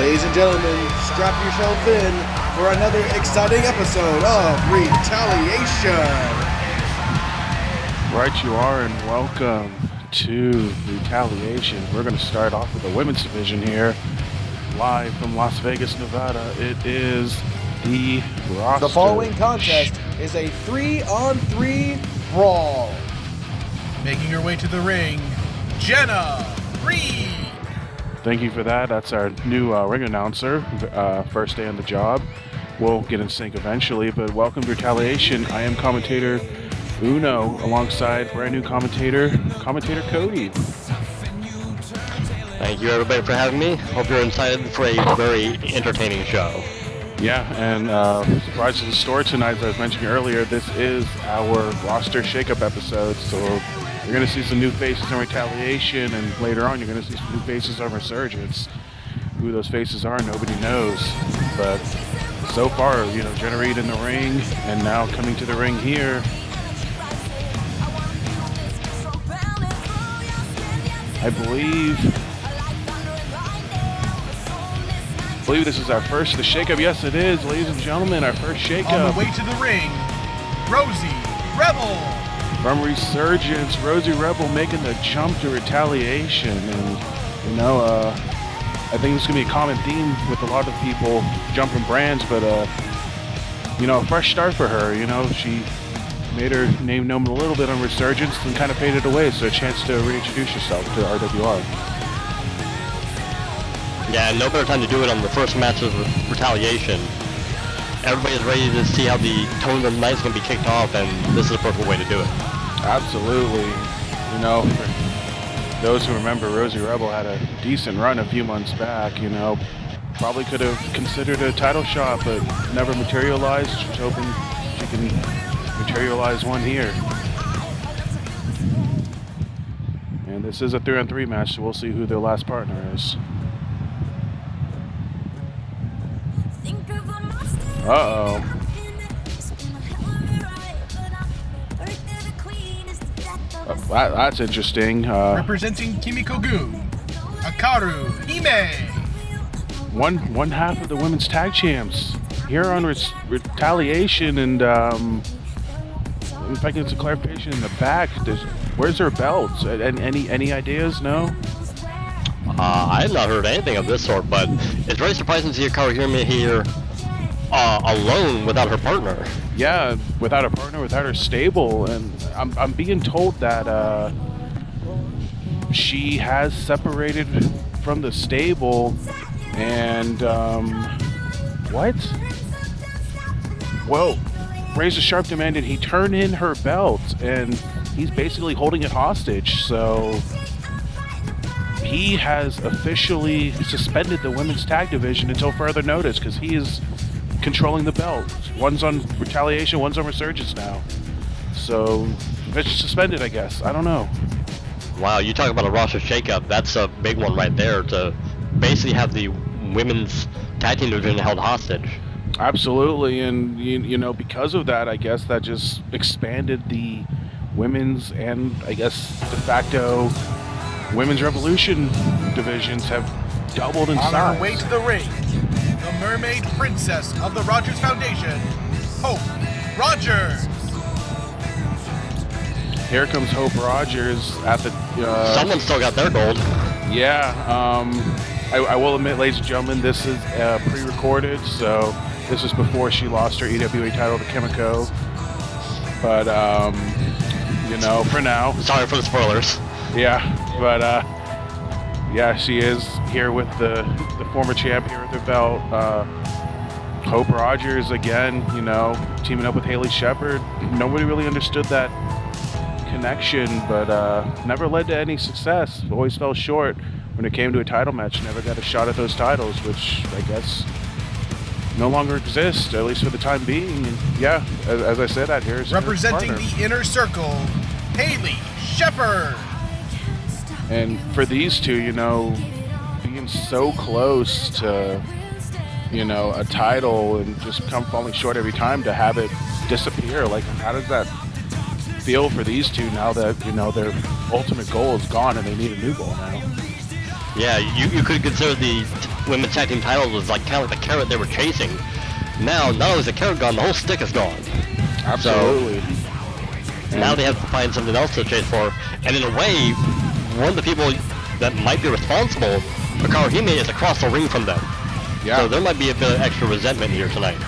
Ladies and gentlemen, strap yourself in for another exciting episode of Retaliation. Right you are, and welcome to Retaliation. We're going to start off with the women's division here, live from Las Vegas, Nevada. It is the roster. The following contest is a 3-on-3 brawl. Making her way to the ring, Jenna Reed. Thank you for that. That's our new ring announcer. First day on the job. We'll get in sync eventually, but welcome to Retaliation. I am commentator Uno, alongside brand new commentator Cody. Thank you everybody for having me. Hope you're excited for a very entertaining show. Yeah, and surprise to the store tonight, as I was mentioning earlier, this is our roster shakeup episode, so you're going to see some new faces on Retaliation, and later on you're going to see some new faces on Resurgence. Who those faces are, nobody knows, but so far, Jenna Reed in the ring, and now coming to the ring here, I believe this is our first, the shakeup. Yes, it is, ladies and gentlemen, our first shakeup. On the way to the ring, Rosie Rebel. From Resurgence, Rosie Rebel making the jump to Retaliation. And, I think it's going to be a common theme with a lot of people jumping brands, but, a fresh start for her. She made her name known a little bit on Resurgence and kind of faded away, so a chance to reintroduce herself to RWR. Yeah, no better time to do it on the first match of Retaliation. Everybody's ready to see how the tone of the night is going to be kicked off, and this is the perfect way to do it. Absolutely. For those who remember, Rosie Rebel had a decent run a few months back, Probably could have considered a title shot, but never materialized. She's hoping she can materialize one here. And this is a 3-on-3 match, so we'll see who their last partner is. Uh-oh. That's interesting. Representing Kimiko Gun, Akaru Hime. One half of the women's tag champs here on Retaliation, and if I can get some clarification in the back, where's their belts? Any ideas? No? I have not heard anything of this sort, but it's very surprising to see Akaru Hime here alone without her partner. Yeah, without a partner, without her stable, and I'm being told that she has separated from the stable, and what? Well, Razor Sharp demanded he turn in her belt, and he's basically holding it hostage, so he has officially suspended the women's tag division until further notice, because he is controlling the belt. One's on Retaliation, one's on Resurgence now. So, it's suspended, I guess. I don't know. Wow, you talk about a roster shakeup. That's a big one right there, to basically have the women's tag team division held hostage. Absolutely, and because of that, I guess that just expanded the women's and, I guess, de facto women's Revolution divisions have doubled in size. On her way to the ring, the Mermaid Princess of the Rogers Foundation, Hope Rogers. Here comes Hope Rogers at the... Someone still got their gold. Yeah, I will admit, ladies and gentlemen, this is pre-recorded, so this is before she lost her EWA title to Kimiko. But, for now... Sorry for the spoilers. Yeah, but, yeah, she is here with the former champ here with her belt. Hope Rogers, again, teaming up with Haley Shepard. Nobody really understood that connection, but never led to any success. Always fell short when it came to a title match. Never got a shot at those titles, which I guess no longer exist, at least for the time being. And yeah, as I said, out here is representing the Inner Circle, Haley Shepard. And for these two, being so close to, a title and just come falling short every time, to have it disappear, like, how does that feel for these two now that, their ultimate goal is gone and they need a new goal now? Yeah, you could consider the women's tag team titles was like kind of like the carrot they were chasing. Now, not only is the carrot gone, the whole stick is gone. Absolutely. So, now they have to find something else to chase for. And in a way, one of the people that might be responsible, Hikaru Hime, is across the ring from them. Yeah. So there might be a bit of extra resentment here tonight.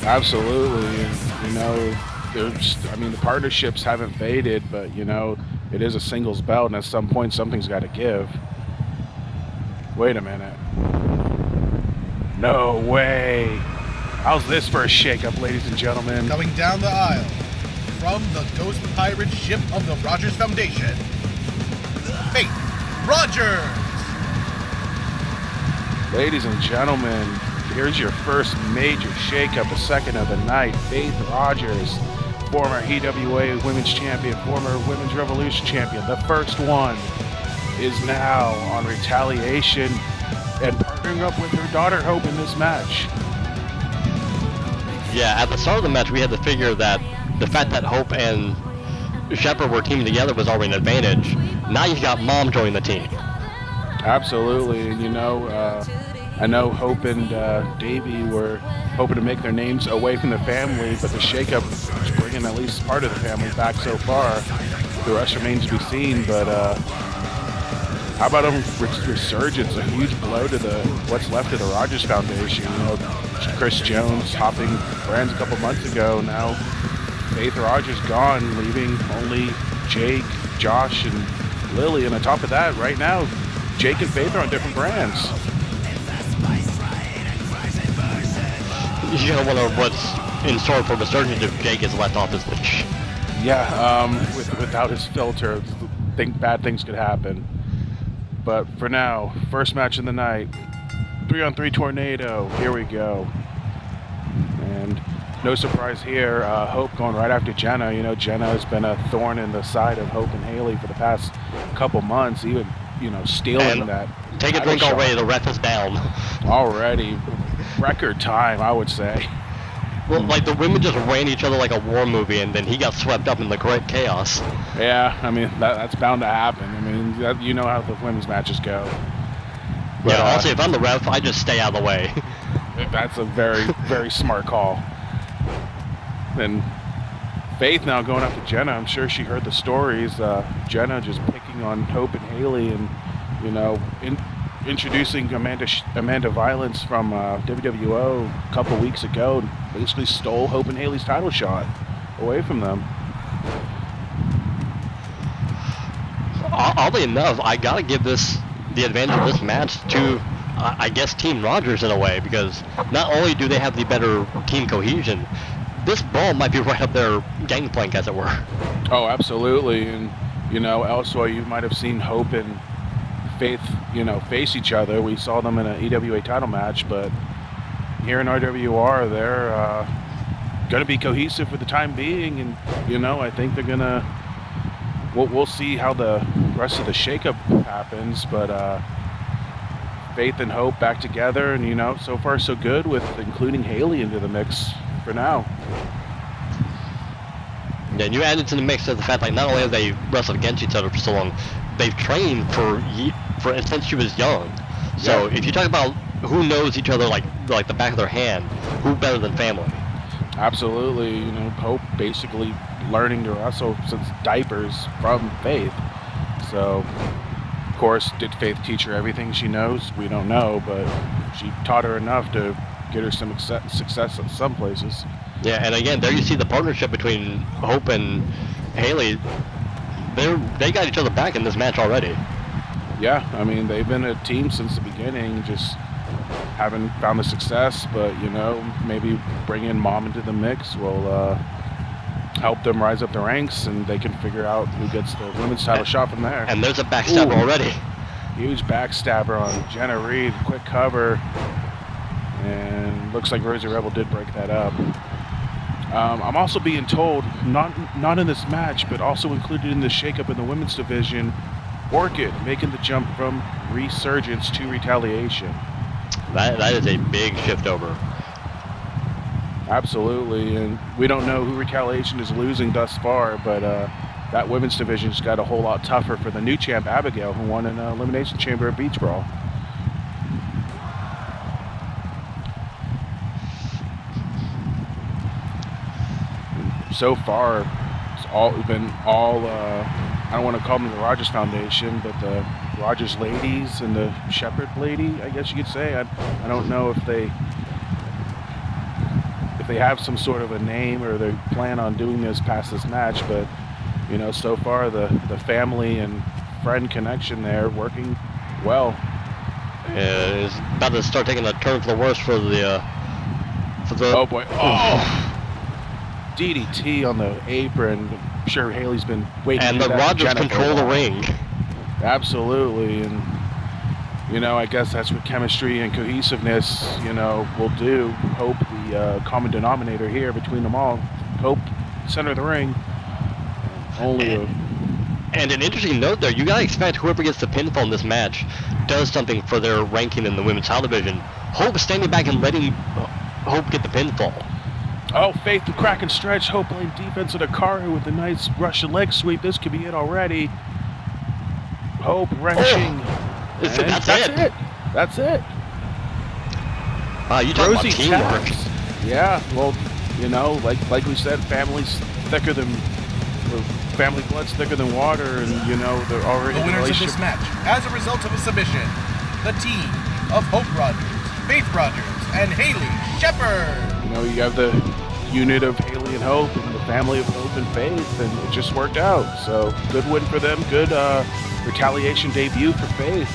Absolutely. And, you know, the partnerships haven't faded, but, you know, it is a singles belt, and at some point, something's got to give. Wait a minute. No way. How's this for a shakeup, ladies and gentlemen? Coming down the aisle, from the Ghost Pirate ship of the Rogers Foundation, Faith Rogers! Ladies and gentlemen, here's your first major shakeup, the second of the night. Faith Rogers, former EWA Women's Champion, former Women's Revolution Champion. The first one is now on Retaliation and partnering up with her daughter Hope in this match. Yeah, at the start of the match, we had to figure that the fact that Hope and Shepard were teaming together was already an advantage. Now you've got Mom joining the team. Absolutely, and you know, I know Hope and Davey were hoping to make their names away from the family, but the shakeup is bringing at least part of the family back so far. The rest remains to be seen, but how about a resurgence, a huge blow to what's left of the Rogers Foundation? You know, Chris Jones hopping brands a couple months ago. Now Faith Rogers gone, leaving only Jake, Josh, and Lily. And on top of that, right now, Jake and Faith are on different brands. You gotta wonder what's in store for resurgence if Jake is left off his leash. Yeah, without his filter, bad things could happen. But for now, first match of the night, 3-on-3 tornado. Here we go. And no surprise here, Hope going right after Jenna. You know, Jenna has been a thorn in the side of Hope and Haley for the past couple months, even, you know, stealing And that. take a drink already, the ref is down. Already. Record time, I would say. Well, like the women just ran each other like a war movie, and then he got swept up in the great chaos. Yeah, I mean, that's bound to happen. I mean, you know how the women's matches go. But, Yeah, honestly, if I'm the ref, I just stay out of the way. That's a very, very smart call. And Faith now going up to Jenna. I'm sure she heard the stories. Jenna just picking on Hope and Haley, and, you know, introducing Amanda Violence from WWO a couple weeks ago. Basically stole Hope and Haley's title shot away from them. Oddly enough, I gotta give the advantage of this match to, I guess, Team Rogers in a way, because not only do they have the better team cohesion, this brawl might be right up their gangplank, as it were. Oh, absolutely. And, you know, elsewhere you might have seen Hope and Faith, you know, face each other. We saw them in an EWA title match, but here in RWR, they're going to be cohesive for the time being, and, you know, I think they're going to... We'll see how the rest of the shakeup happens, but Faith and Hope back together, and, you know, so far so good with including Haley into the mix for now. Yeah, and you added to the mix of the fact, like, not only have they wrestled against each other for so long, they've trained since she was young. So if you talk about who knows each other like the back of their hand, who better than family? Absolutely. You know, Hope basically learning to wrestle since diapers from Faith. So, of course, did Faith teach her everything she knows? We don't know, but she taught her enough to get her some success at some places. Yeah, and again, there you see the partnership between Hope and Haley. They got each other back in this match already. Yeah, I mean, they've been a team since the beginning, just haven't found the success, but, you know, maybe bringing Mom into the mix will help them rise up the ranks, and they can figure out who gets the women's title shot from there. And there's a backstabber already. Huge backstabber on Jenna Reed, quick cover, and looks like Rosie Rebel did break that up. I'm also being told, not in this match, but also included in the shakeup in the women's division, Orchid making the jump from Resurgence to Retaliation. That is a big shift over. Absolutely, and we don't know who Retaliation is losing thus far, but that women's division just got a whole lot tougher for the new champ Abigail, who won an elimination chamber at Beach Brawl. So far, it's been all. I don't want to call them the Rogers Foundation, but the Rogers ladies and the Shepherd lady, I guess you could say. I don't know if they have some sort of a name or they plan on doing this past this match, but you know, so far the family and friend connection there working well. It's about to start taking a turn for the worse for the oh boy. Oh. DDT on the apron. I'm sure Haley's been waiting. And the Rogers control the ring. Absolutely, and you know, I guess that's what chemistry and cohesiveness, you know, will do. Hope the common denominator here between them all. Hope center of the ring. And an interesting note there, you gotta expect whoever gets the pinfall in this match does something for their ranking in the women's title division. Hope standing back and letting Hope get the pinfall. Oh, Faith the crack and stretch. Hope laying defense of the Karu with a nice Russian leg sweep. This could be it already. Hope wrenching. That's it. That's it. You talk about teamwork. Taps. Yeah, well, you know, like we said, family blood's thicker than water, and you know they're already. The winners of this match, as a result of a submission, the team of Hope Rogers, Faith Rogers, and Haley Shepherd. You know, you have the unit of Haley and Hope and the family of Hope and Faith, and it just worked out. So good win for them. Good retaliation debut for Faith.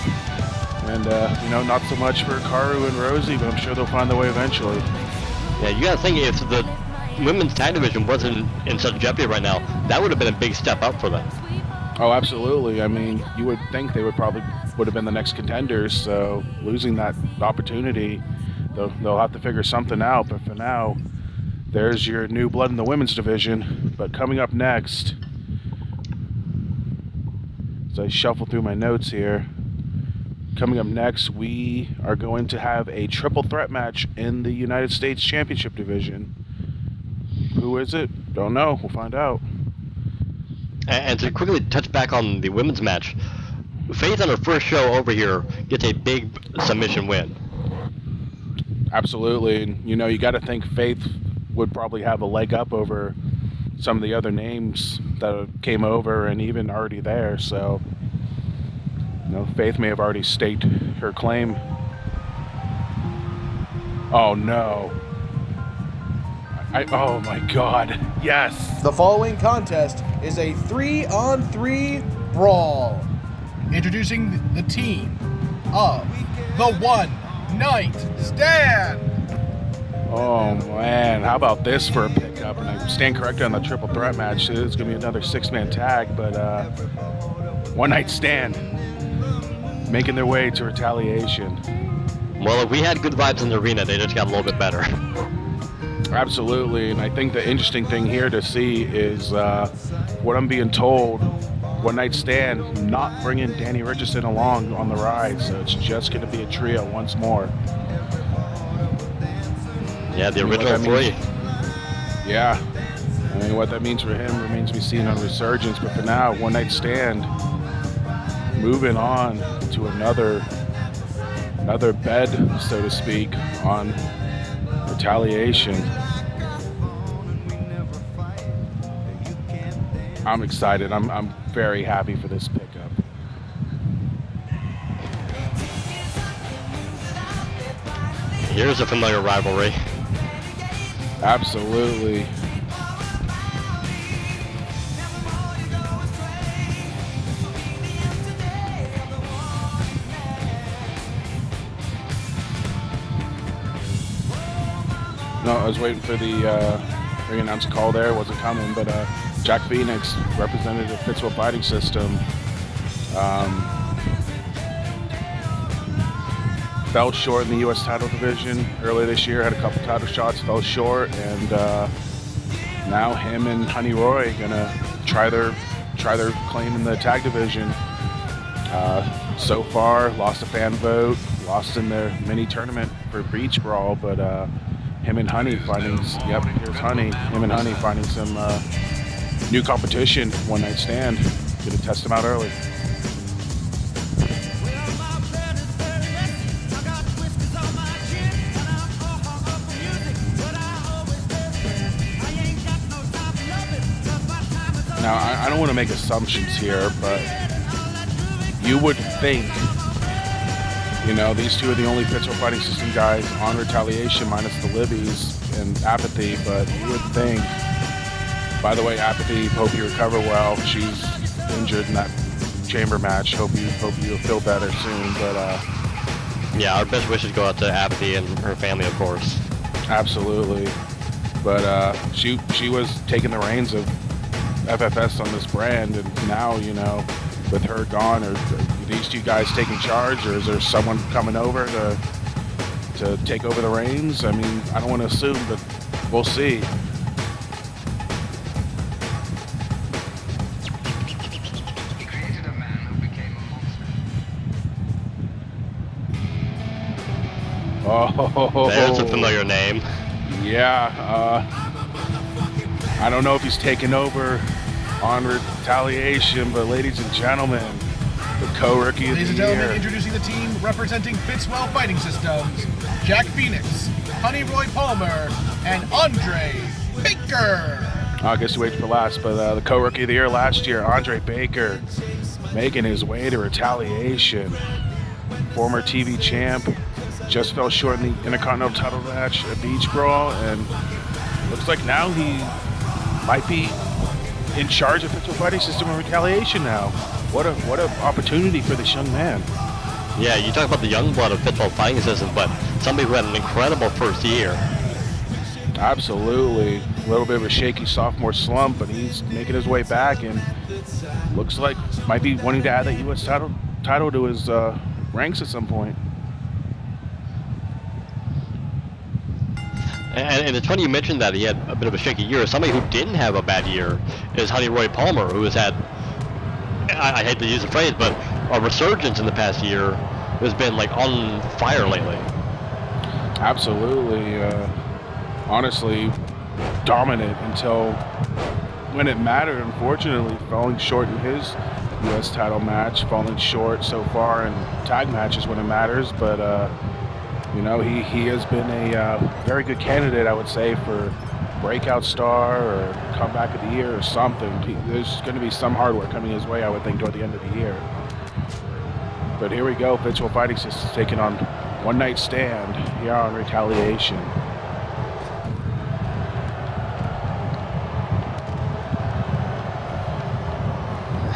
And, you know, not so much for Karu and Rosie, but I'm sure they'll find their way eventually. Yeah, you gotta think if the women's tag division wasn't in such jeopardy right now, that would have been a big step up for them. Oh, absolutely. I mean, you would think they would have been the next contenders, so losing that opportunity, they'll have to figure something out. But for now, there's your new blood in the women's division. But coming up next, as I shuffle through my notes here, coming up next, we are going to have a triple threat match in the United States Championship division. Who is it? Don't know. We'll find out. And to quickly touch back on the women's match, Faith on her first show over here gets a big submission win. Absolutely. And, you know, you got to think Faith would probably have a leg up over some of the other names that came over and even already there. So, you know, Faith may have already staked her claim. Oh, no. Oh, my God. Yes. The following contest is a 3-on-3 brawl. Introducing the team of the One Night Stand. Oh, man. How about this for a pickup? And I stand corrected on the triple threat match. It's going to be another 6-man tag, but One Night Stand making their way to Retaliation. Well, if we had good vibes in the arena, they just got a little bit better. Absolutely, and I think the interesting thing here to see is what I'm being told, One Night Stand not bringing Danny Richardson along on the ride, so it's just going to be a trio once more. Yeah, the original three. Yeah, I mean, what that means for him remains to be seen on Resurgence, but for now, One Night Stand moving on to another bed, so to speak, on Retaliation. I'm excited. I'm very happy for this pickup. Here's a familiar rivalry. Absolutely. No, I was waiting for the ring announcer call there. It wasn't coming, but Jack Phoenix, representative of Pittsville Fighting System, fell short in the U.S. title division earlier this year. Had a couple title shots, fell short, and now him and Honey Roy gonna try their claim in the tag division. So far, lost a fan vote, lost in their mini tournament for Beach Brawl, but him and Honey finding, here's Honey. Him and Honey finding some new competition, one night stand. Gonna test them out early. Now, I don't want to make assumptions here, but you would think, you know, these two are the only Pittsburgh Fighting System guys on Retaliation minus the Libbies and Apathy, but you would think, by the way, Apathy, hope you recover well. She's injured in that chamber match. Hope you feel better soon, but yeah, our best wishes go out to Apathy and her family, of course. Absolutely. But she was taking the reins of FFS on this brand, and now, you know, with her gone, are these two guys taking charge, or is there someone coming over to take over the reins? I mean, I don't want to assume, but we'll see. Oh, There's a familiar name. Yeah, I don't know if he's taken over on Retaliation, but ladies and gentlemen, the co-rookie of the year. Ladies and gentlemen, introducing the team representing Fitzwell Fighting Systems, Jack Phoenix, Honey Roy Palmer, and Andre Baker. I guess you wait for last, but the co-rookie of the year last year, Andre Baker, making his way to Retaliation. Former TV champ, just fell short in the Intercontinental title match at Beach Brawl, and looks like now he might be in charge of Pittsburgh Fighting System and Retaliation now. What a opportunity for this young man. Yeah, you talk about the young blood of Pittsburgh Fighting System, but somebody who had an incredible first year. Absolutely. A little bit of a shaky sophomore slump, but he's making his way back, and looks like might be wanting to add that U.S. title to his ranks at some point. And it's funny you mentioned that he had a bit of a shaky year. Somebody who didn't have a bad year is Honey Roy Palmer, who has had, I hate to use the phrase, but a resurgence in the past year, has been like on fire lately. Absolutely. Honestly, dominant until when it mattered, unfortunately, falling short in his U.S. title match, falling short so far in tag matches when it matters, but you know, he has been a very good candidate, I would say, for breakout star or comeback of the year or something. There's going to be some hard work coming his way, I would think, toward the end of the year. But here we go, Pittsburgh Fighting Systems taking on One Night Stand here on Retaliation.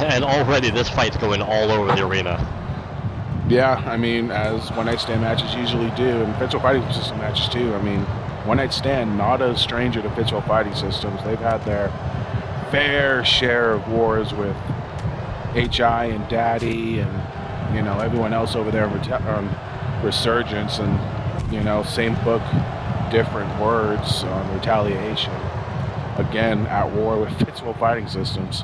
And already this fight's going all over the arena. Yeah, I mean, as One Night Stand matches usually do, and Pittsburgh Fighting System matches too. I mean, One Night Stand, not a stranger to Pittsburgh Fighting Systems. They've had their fair share of wars with HI and Daddy and, you know, everyone else over there on Resurgence, and, you know, same book, different words on Retaliation. Again, at war with Pittsburgh Fighting Systems.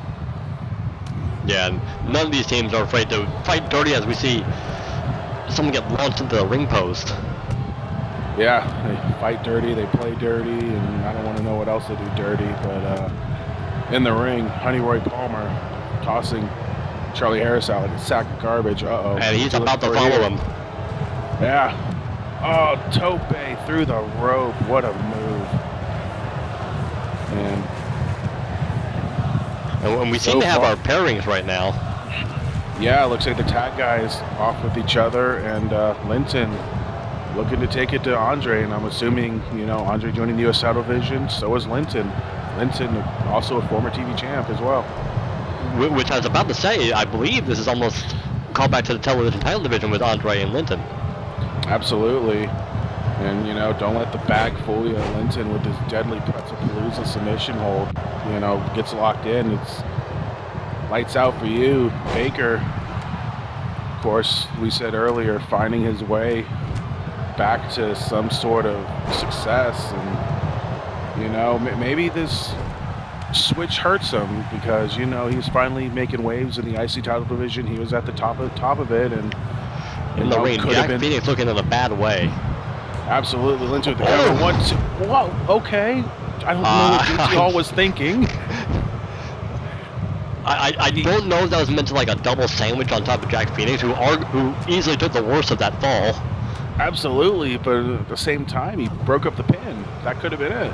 Yeah, and none of these teams are afraid to fight dirty, as we see someone get launched into the ring post. Yeah, they fight dirty, they play dirty, and I don't want to know what else they do dirty, but in the ring, Honey Roy Palmer tossing Charlie Harris out like a sack of garbage. Uh-oh. And he's about to follow him. Yeah. Oh, tope through the rope. What a move. And we seem to have our pairings right now. Yeah, it looks like the tag guys off with each other, and Linton looking to take it to Andre, and I'm assuming, you know, Andre joining the U.S. title division, so is Linton. Linton, also a former TV champ as well. Which I was about to say, I believe this is almost a callback to the television title division with Andre and Linton. Absolutely. And, you know, don't let the bag fool you. Linton with his deadly Palooza submission hold, you know, gets locked in. It's lights out for you. Baker, of course, we said earlier, finding his way back to some sort of success. And, you know, maybe this switch hurts him because, you know, he's finally making waves in the IC title division. He was at the top of it. And in the ring, Jack Phoenix looking in a bad way. Absolutely, Linton with the cover. 1, 2. Whoa, okay. I don't know what DT was thinking. I don't know if that was meant to like a double sandwich on top of Jack Phoenix, who easily took the worst of that fall. Absolutely, but at the same time, he broke up the pin. That could have been it.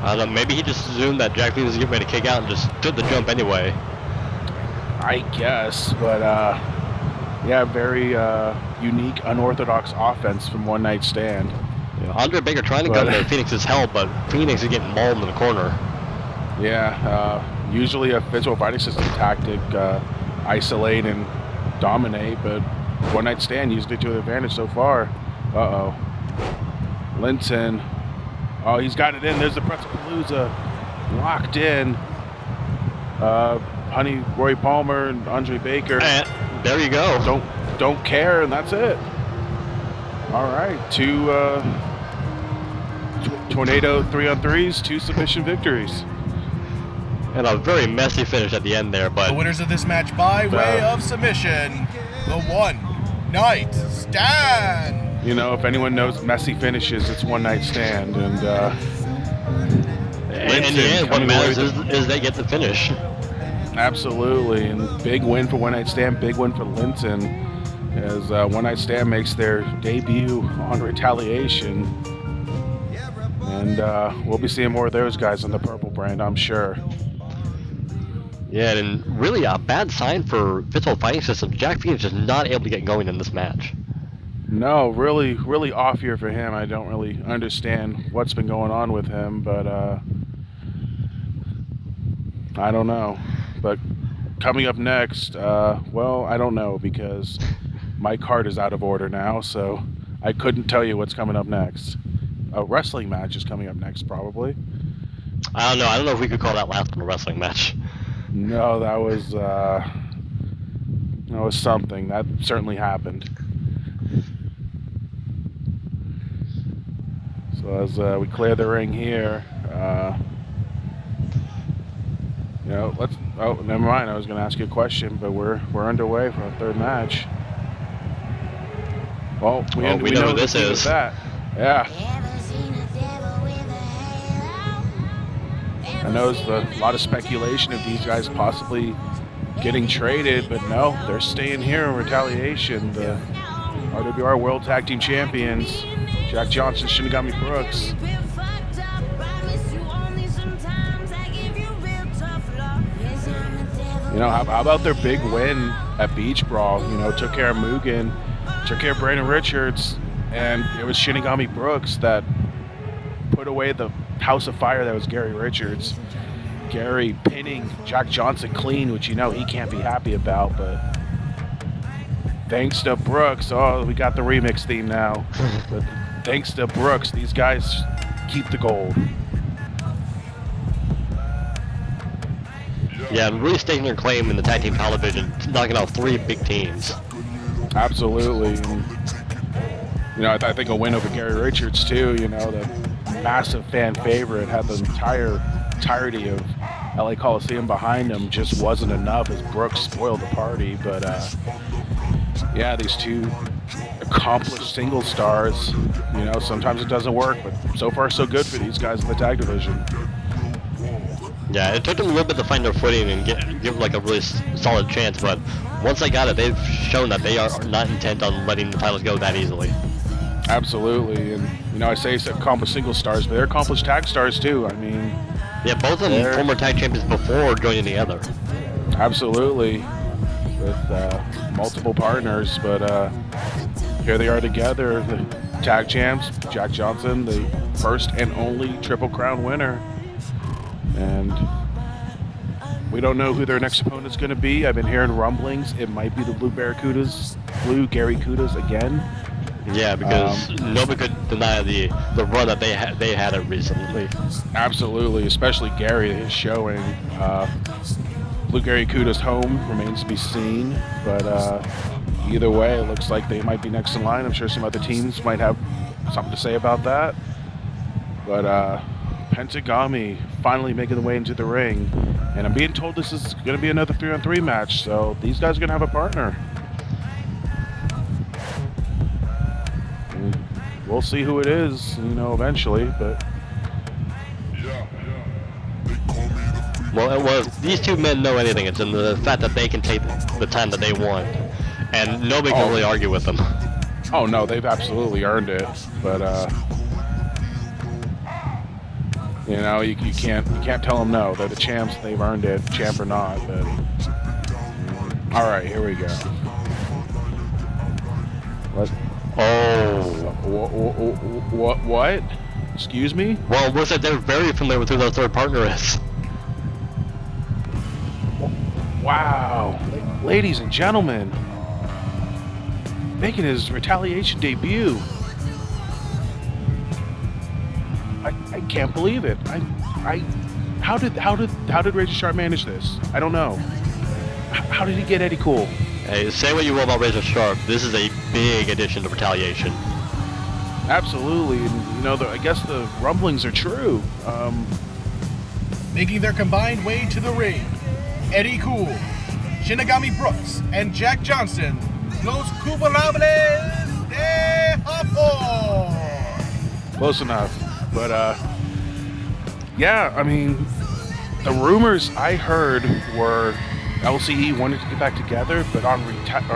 I don't know, maybe he just assumed that Jack Phoenix was getting ready to kick out and just took the jump anyway. I guess, but yeah, very unique, unorthodox offense from One Night Stand. Yeah, Andre Baker trying to go to Phoenix's help, but Phoenix is getting mauled in the corner. Yeah, usually a physical fighting system tactic, isolate and dominate, but One Night Stand used it to their advantage so far. Uh-oh. Linton. Oh, he's got it in. There's the Pretzapalooza. Locked in. Honey Roy Palmer and Andre Baker. And there you go. Don't care, and that's it. All right, two Tornado 3-on-3s, 2 submission victories. And a very messy finish at the end there, but... The winners of this match by way of submission, the One Night Stand. You know, if anyone knows messy finishes, it's One Night Stand. And in the end, what matters is they get the finish. Absolutely, and big win for One Night Stand, big win for Linton, as One Night Stand makes their debut on Retaliation. And we'll be seeing more of those guys on the purple brand, I'm sure. Yeah, and really a bad sign for Physical Fighting Systems. Jack Phoenix is not able to get going in this match. No, really, really off year for him. I don't really understand what's been going on with him, but I don't know. But coming up next, well, I don't know, because my card is out of order now, so I couldn't tell you what's coming up next. A wrestling match is coming up next, probably. I don't know. I don't know if we could call that last one a wrestling match. No, that was something. That certainly happened. So as we clear the ring here, you know, let's. Oh, never mind. I was going to ask you a question, but we're underway for our third match. Well, we know who this is. That. Yeah. I know there's a lot of speculation of these guys possibly getting traded, but no, they're staying here in Retaliation. The RWR World Tag Team Champions, Jack Johnson, Shinigami Brooks. You know, how about their big win at Beach Brawl? You know, took care of Mugen, took care of Brandon Richards, and it was Shinigami Brooks that put away the house of fire that was Gary Richards. Gary pinning Jack Johnson clean, which you know he can't be happy about, but thanks to Brooks, oh, we got the remix theme now. But thanks to Brooks, these guys keep the gold. Yeah, and really staking their claim in the tag team television, knocking out 3 big teams. Absolutely. And, you know, I think a win over Gary Richards too, you know, the massive fan favorite, had the entirety of LA Coliseum behind him, just wasn't enough as Brooks spoiled the party. But yeah, these 2 accomplished single stars, you know, sometimes it doesn't work, but so far so good for these guys in the tag division. Yeah, it took them a little bit to find their footing and give like a really solid chance, but once they got it, they've shown that they are not intent on letting the titles go that easily. Absolutely, and you know, I say it's accomplished single stars, but they're accomplished tag stars too. I mean, yeah, both of them former tag champions before joining together. Absolutely, with multiple partners, but here they are together, the tag champs. Jack Johnson, the first and only Triple Crown winner, and we don't know who their next opponent's going to be. I've been hearing rumblings. It might be the Blue Gary Kudas again. Yeah, because nobody could deny the run that they had it recently. Absolutely, especially Gary is showing. Blue Gary Kuda's home remains to be seen, but either way, it looks like they might be next in line. I'm sure some other teams might have something to say about that. But Pentagami finally making the way into the ring, and I'm being told this is going to be another 3-on-3 match, so these guys are going to have a partner. We'll see who it is, you know, eventually, but... They call me the Well, these two men know anything. It's in the fact that they can take the time that they want, and nobody can really argue with them. Oh no, they've absolutely earned it. But you know, you can't tell them no. They're the champs. They've earned it, champ or not. But all right, here we go. What? Oh, what? Excuse me? Well, looks like they're very familiar with who their third partner is. Wow, ladies and gentlemen, making his Retaliation debut. I can't believe it. How did Razor Sharp manage this? I don't know. How did he get Eddie Cool? Hey, say what you will about Razor Sharp, this is a big addition to Retaliation. Absolutely, and you know, I guess the rumblings are true. Making their combined way to the ring, Eddie Cool, Shinigami Brooks, and Jack Johnson, Los Culpables de Japón. Close enough, but yeah, I mean, the rumors I heard were LCE wanted to get back together, but on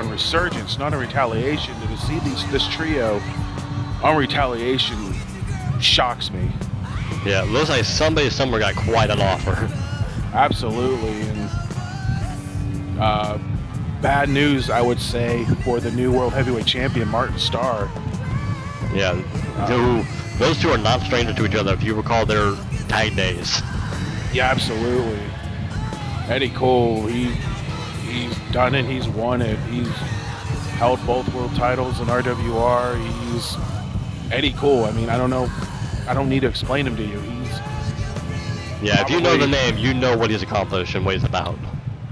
Resurgence, not on Retaliation. And to see this trio on Retaliation shocks me. Yeah, it looks like somebody somewhere got quite an offer. Absolutely, and bad news, I would say, for the new World Heavyweight Champion, Martin Starr. Yeah, those two are not strangers to each other, if you recall their tag days. Yeah, absolutely. Eddie Cole, he's done it, he's won it, he's held both world titles in RWR, he's Eddie Cole. I mean, I don't know, I don't need to explain him to you. Yeah, if you know the name, you know what he's accomplished and what he's about.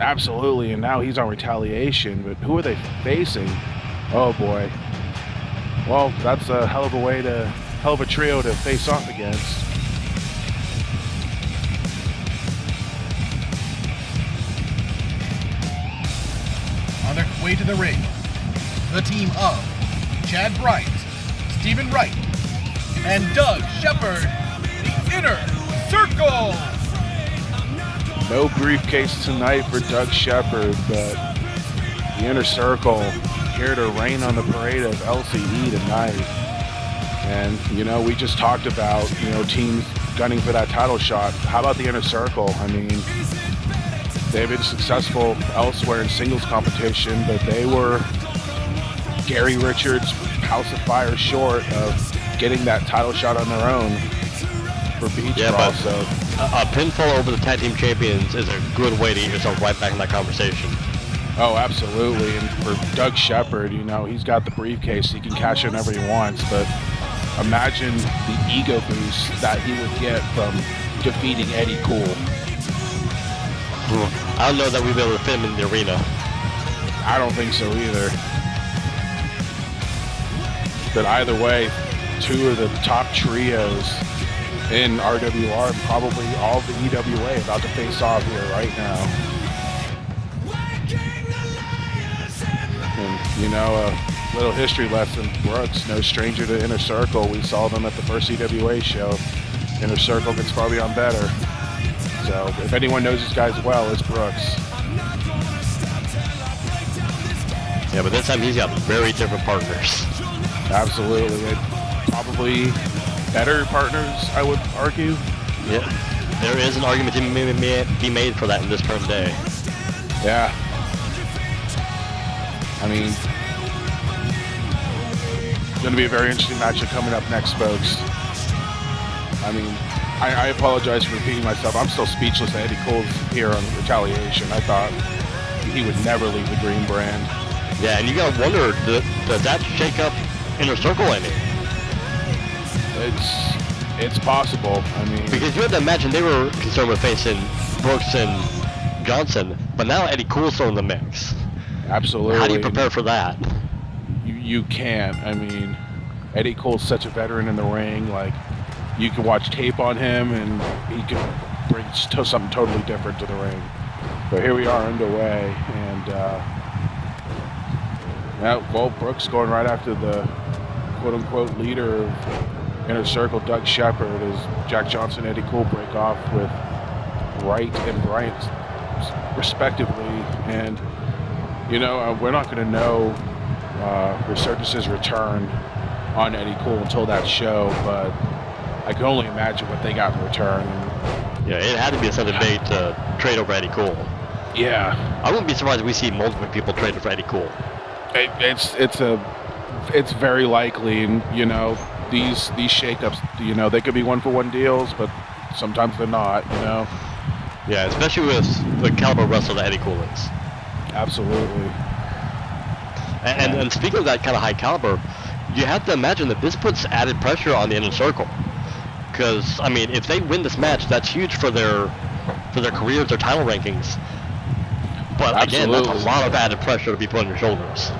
Absolutely, and now he's on Retaliation, but who are they facing? Oh boy. Well, that's a hell of a trio to face off against. On their way to the ring, the team of Chad Bryant, Stephen Wright, and Doug Shepard, the Inner Circle. No briefcase tonight for Doug Shepard, but the Inner Circle here to rain on the parade of LCE tonight. And, you know, we just talked about, you know, teams gunning for that title shot. How about the Inner Circle? I mean, they've been successful elsewhere in singles competition, but they were Gary Richards' House of Fire short of getting that title shot on their own for Beach Brawl. So a pinfall over the tag team champions is a good way to get yourself right back in that conversation. Oh, absolutely. And for Doug Shepard, you know, he's got the briefcase. He can cash in whenever he wants, but imagine the ego boost that he would get from defeating Eddie Cool. I don't know that we'd be able to fit him in the arena. I don't think so either. But either way, two of the top trios in RWR and probably all of the EWA about to face off here right now. And, you know, a little history lesson. Brooks, no stranger to Inner Circle. We saw them at the first EWA show. Inner Circle gets far beyond better. So if anyone knows these guys well, it's Brooks. Yeah, but this time he's got very different partners. Absolutely. And probably better partners, I would argue. Yeah, there is an argument to be made for that in this current day. Yeah. I mean, it's going to be a very interesting matchup coming up next, folks. I mean, I apologize for repeating myself. I'm still speechless that Eddie Cole's here on Retaliation. I thought he would never leave the green brand. Yeah, and you gotta wonder, does that shake up Inner Circle any? It's possible. I mean, because you have to imagine they were concerned with facing Brooks and Johnson, but now Eddie Cole's still in the mix. Absolutely. How do you prepare for that? You can't. I mean, Eddie Cole's such a veteran in the ring. Like, you can watch tape on him, and he can bring something totally different to the ring. But here we are underway, and yeah, well, Brooks going right after the quote-unquote leader of Inner Circle, Doug Shepard, as Jack Johnson and Eddie Cole break off with Wright and Bryant, respectively. And, we're not going to know Resurgence' return on Eddie Cool until that show, but I can only imagine what they got in return. Yeah, it had to be something big to trade over Eddie Cool. Yeah. I wouldn't be surprised if we see multiple people traded for Eddie Cool. It's very likely, and these shakeups, they could be 1-for-1 deals, but sometimes they're not. Yeah, especially with the caliber wrestler that Eddie Cool is. Absolutely. And speaking of that kind of high caliber, you have to imagine that this puts added pressure on the Inner Circle. Because if they win this match, that's huge for their careers, their title rankings. But again, that's a lot of added pressure to be put on your shoulders.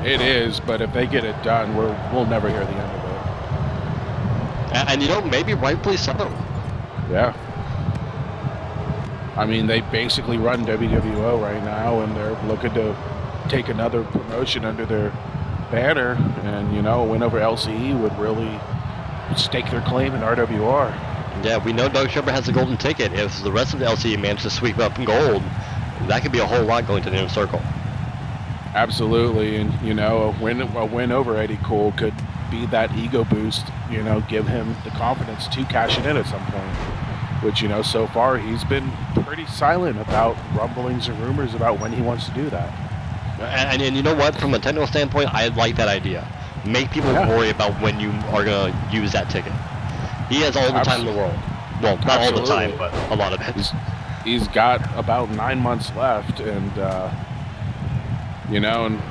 It is, but if they get it done, we'll never hear the end of it. And maybe rightfully so. Yeah. They basically run WWO right now, and they're looking to take another promotion under their banner, and a win over LCE would really stake their claim in RWR. Yeah, we know Doug Shepard has the golden ticket. If the rest of the LCE manage to sweep up gold, that could be a whole lot going to the Inner Circle. Absolutely, and a win over Eddie Cool could be that ego boost. Give him the confidence to cash it in at some point. Which so far he's been pretty silent about rumblings and rumors about when he wants to do that. And you know what? From a technical standpoint, I like that idea. Make people worry about when you are gonna use that ticket. He has all the time in the world. Well, not all the time, but a lot of it. He's got about 9 months left, and and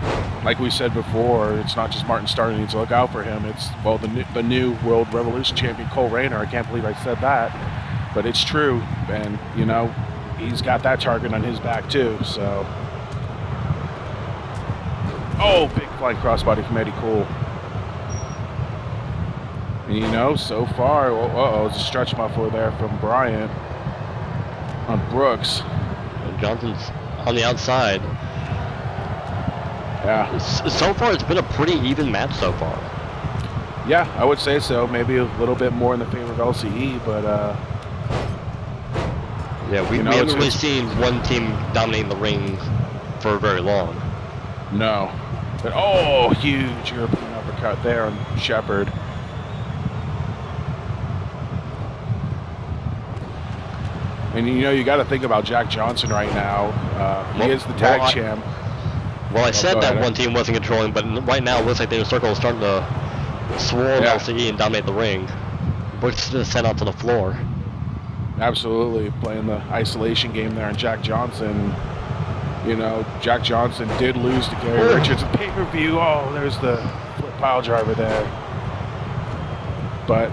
like we said before, it's not just Martin Starr who needs to look out for him. It's the new World Revolution champion Cole Rayner. I can't believe I said that, but it's true, and he's got that target on his back too. So, big flying crossbody from Eddie Cool. And so far, it's a stretch muffler there from Bryant on Brooks. And Johnson's on the outside. Yeah. So far, it's been a pretty even match so far. Yeah, I would say so. Maybe a little bit more in the favor of LCE, but yeah, we haven't really seen one team dominating the ring for very long. No. But huge European uppercut there on Shepard. And you got to think about Jack Johnson right now. He is the tag champ. Well, I said that one team wasn't controlling, but right now it looks like the Inner Circle is starting to swarm LCE and dominate the ring. Brooks just sent out to the floor. Absolutely, playing the isolation game there on Jack Johnson. Jack Johnson did lose to Gary Richards at pay-per-view. There's the flip pile driver there. But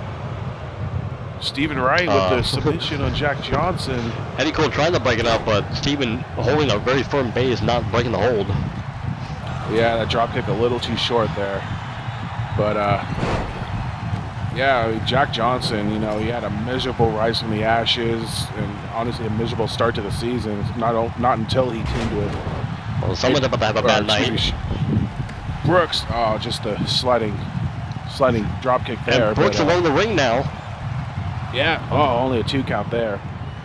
Stephen Wright with the submission on Jack Johnson. Eddie Cole trying to break it up, but Stephen holding a very firm base, not breaking the hold. Yeah, that drop kick a little too short there. But, Jack Johnson, he had a miserable rise from the ashes and honestly a miserable start to the season. Not until he teamed with... Well, someone's about to have a bad night. Brooks, just the sliding drop kick there. And Brooks along the ring now. Yeah, only a 2 count there.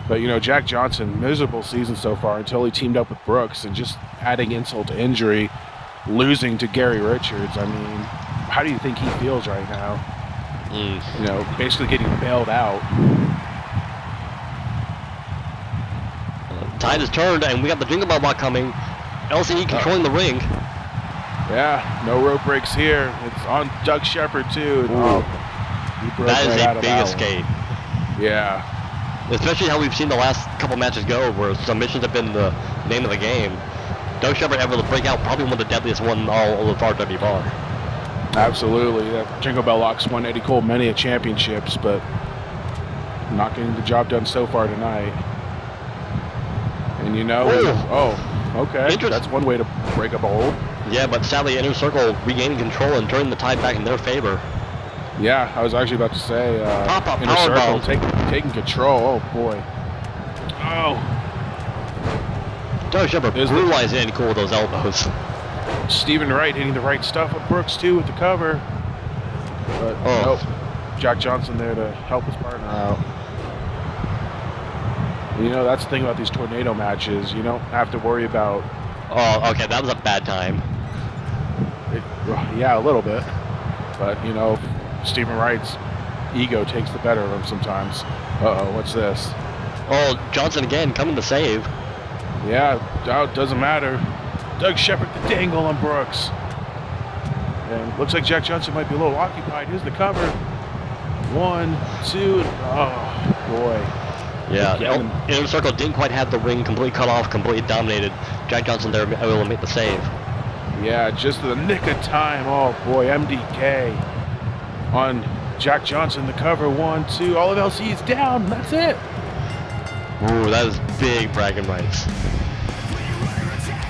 But, Jack Johnson, miserable season so far until he teamed up with Brooks and just adding insult to injury, losing to Gary Richards. How do you think he feels right now? Basically getting bailed out. Tide has turned, and we got the Jingle Bell Lock coming. LCE controlling the ring. Yeah, no rope breaks here. It's on Doug Shepard, too. That is a big escape. Yeah. Especially how we've seen the last couple matches go, where submissions have been the name of the game. Doug Shepard able to break out probably one of the deadliest one in all of RWR. Absolutely. That Jingle Bell Lock's won Eddie Cole many championships, but not getting the job done so far tonight. And okay. That's one way to break up a hold. Yeah, but sadly Inner Circle regaining control and turning the tide back in their favor. Yeah, I was actually about to say, Pop-up Inner powerbomb. Circle taking control. Oh, boy. Doug Shepard brutalizing Eddie Cole with those elbows. Stephen Wright hitting the right stuff with Brooks, too, with the cover. But, nope. Jack Johnson there to help his partner out. You know, that's the thing about these tornado matches. You don't have to worry about... Oh, okay, that was a bad time. Yeah, a little bit. But, you know, Stephen Wright's ego takes the better of him sometimes. Uh-oh, what's this? Oh, Johnson again, coming to save. Yeah, it doesn't matter. Doug Shepard the dangle on Brooks. And looks like Jack Johnson might be a little occupied. Here's the cover. 1, 2, oh, boy. Yeah, Inner Circle didn't quite have the ring completely cut off, completely dominated. Jack Johnson there able to make the save. Yeah, just the nick of time. Oh boy, MDK on Jack Johnson, the cover. 1, 2, all of LC is down. That's it. Ooh, that is big bragging rights.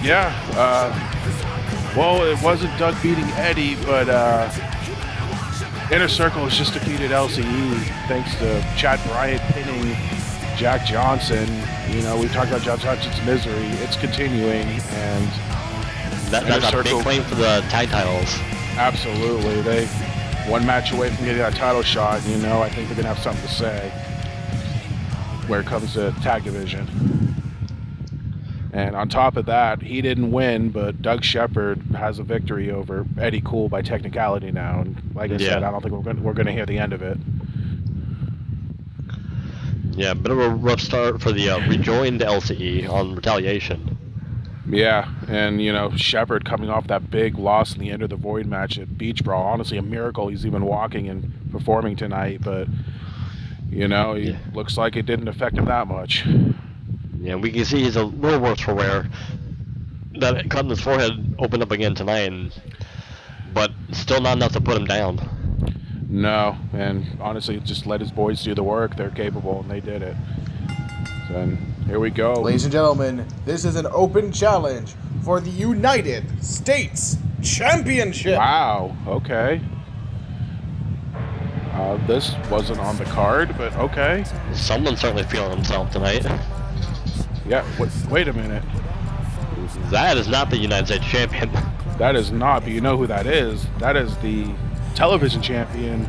Yeah, well, it wasn't Doug beating Eddie, but Inner Circle has just defeated LCE thanks to Chad Bryant pinning Jack Johnson. You know, we talked about Jack Johnson's misery. It's continuing, and that's a big claim for the tag titles. Absolutely. They one match away from getting that title shot. You know, I think they're going to have something to say where it comes to tag division. And on top of that, he didn't win, but Doug Shepard has a victory over Eddie Cool by technicality now. And like I said, I don't think we're going to hear the end of it. Yeah, bit of a rough start for the rejoined LCE on Retaliation. Yeah, and you know, Shepard coming off that big loss in the End of the Void match at Beach Brawl. Honestly, a miracle he's even walking and performing tonight, but you know, he looks like it didn't affect him that much. Yeah, we can see he's a little worse for wear. That cut in his forehead opened up again tonight, but still not enough to put him down. No, and honestly, just let his boys do the work. They're capable, and they did it. So here we go. Ladies and gentlemen, this is an open challenge for the United States Championship. Wow, okay. This wasn't on the card, but okay. Someone's certainly feeling himself tonight. Yeah, wait a minute. That is not the United States Champion. That is not, but you know who that is. That is the television champion.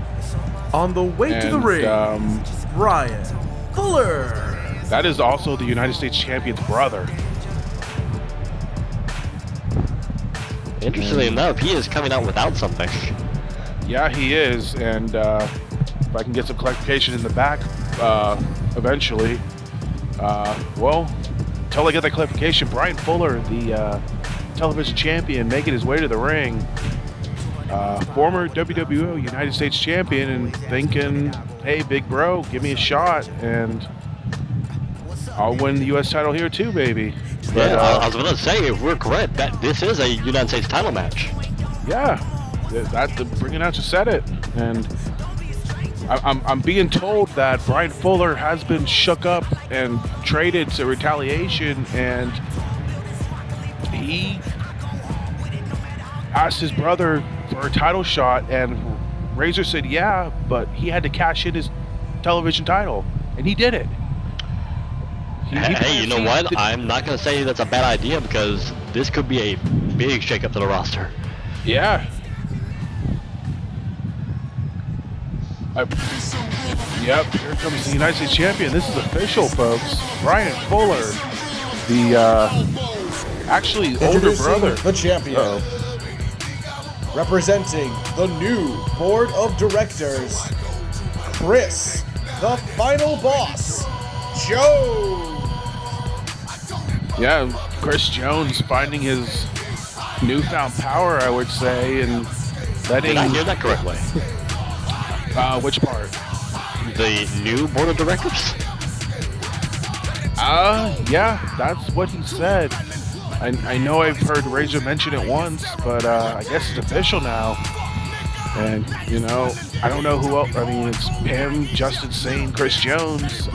On the way to the ring, Brian Fuller. That is also the United States champion's brother. Interestingly enough, he is coming out without something. Yeah, he is, and if I can get some clarification in the back eventually. Well, until I get that clarification, Brian Fuller, the television champion, making his way to the ring. Former WWO United States champion, and thinking, hey, big bro, give me a shot, and I'll win the U.S. title here too, baby. But, I was going to say, if we're correct, that this is a United States title match. Yeah, the ring announcer said it, and I'm being told that Brian Fuller has been shook up and traded to Retaliation, and he asked his brother for a title shot, and Razor said yeah, but he had to cash in his television title, and he did it. Hey, you know what? I'm not going to say that's a bad idea, because this could be a big shakeup to the roster. Yeah. Yep, here comes the United States champion. This is official, folks. Brian Fuller, the actually older brother. The champion. Representing the new board of directors, Chris, the final boss, Jones. Yeah, Chris Jones finding his newfound power, I would say, and letting... Did I hear that correctly? Which part? The new board of directors? Yeah, that's what he said. I know I've heard Razor mention it once, but I guess it's official now. And, you know, I don't know who else. I mean, it's him, Justin Sane, Chris Jones,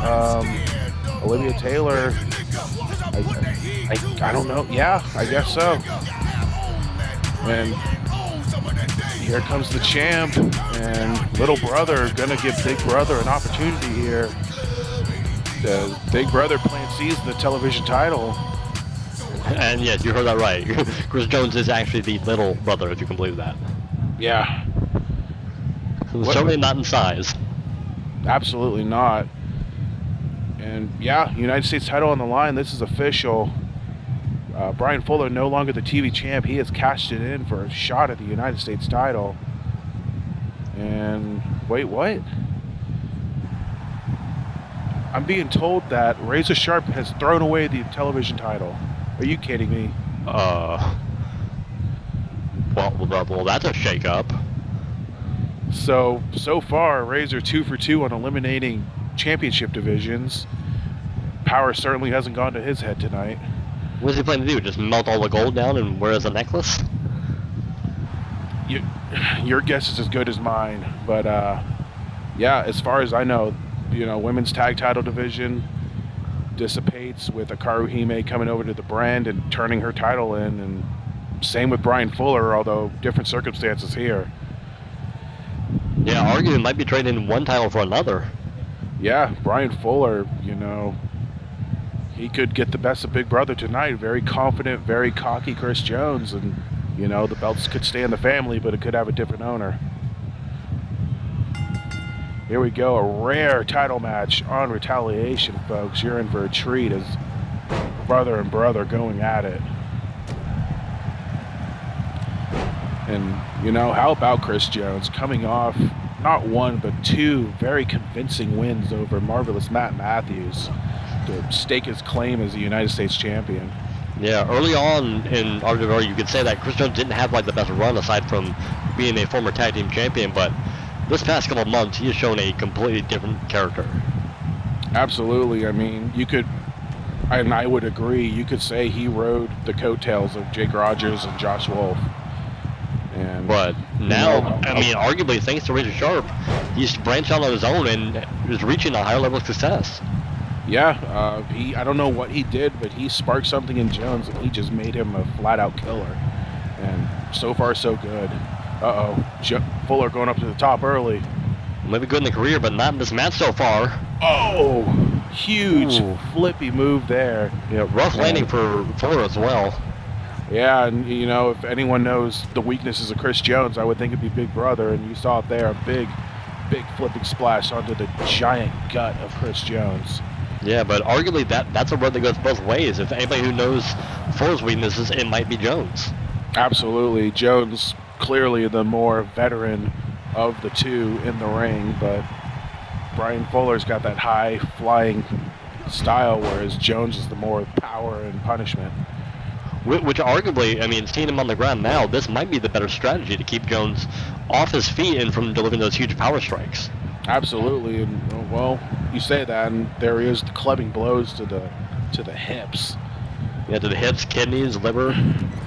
Olivia Taylor. I don't know. Yeah, I guess so. And here comes the champ, and little brother gonna give big brother an opportunity here. The big brother plant sees the television title. And yes, you heard that right. Chris Jones is actually the little brother, if you can believe that. Yeah. Certainly not in size. Absolutely not. And yeah, United States title on the line. This is official. Brian Fuller no longer the TV champ. He has cashed it in for a shot at the United States title. And wait, what? I'm being told that Razor Sharp has thrown away the television title. Are you kidding me? Well, that's a shake-up. So far, Razor 2 for 2 on eliminating championship divisions. Power certainly hasn't gone to his head tonight. What's he planning to do? Just melt all the gold down and wear it as a necklace? Your guess is as good as mine. But yeah, as far as I know, women's tag title division dissipates with Hikaru Hime coming over to the brand and turning her title in, and same with Brian Fuller, although different circumstances here. Yeah, arguably might be trading one title for another. Yeah, Brian Fuller, he could get the best of Big Brother tonight. Very confident, very cocky Chris Jones, and the belts could stay in the family, but it could have a different owner. Here we go, a rare title match on Retaliation, folks. You're in for a treat as brother and brother going at it. And, how about Chris Jones coming off not one, but two very convincing wins over Marvelous Matt Matthews to stake his claim as the United States champion. Yeah, early on in RWR, you could say that Chris Jones didn't have the best run aside from being a former tag team champion, but this past couple of months, he has shown a completely different character. Absolutely. I mean, I would agree, you could say he rode the coattails of Jake Rogers and Josh Wolf. But now, arguably, thanks to Razor Sharp, he's branched out on his own and is reaching a higher level of success. Yeah, I don't know what he did, but he sparked something in Jones, and he just made him a flat-out killer. And so far, so good. Fuller going up to the top early. Maybe good in the career, but not in this match so far. Oh, huge flippy move there. Yeah, rough landing for Fuller as well. Yeah, and if anyone knows the weaknesses of Chris Jones, I would think it'd be Big Brother, and you saw it there, a big flipping splash onto the giant gut of Chris Jones. Yeah, but arguably that's a road that goes both ways. If anybody who knows Fuller's weaknesses, it might be Jones. Absolutely. Jones clearly the more veteran of the two in the ring, but Brian Fuller's got that high flying style, whereas Jones is the more power and punishment. Which arguably, seeing him on the ground now, this might be the better strategy to keep Jones off his feet and from delivering those huge power strikes. Absolutely, and well, you say that, and there he is, the clubbing blows to the hips. Yeah, to the hips, kidneys, liver.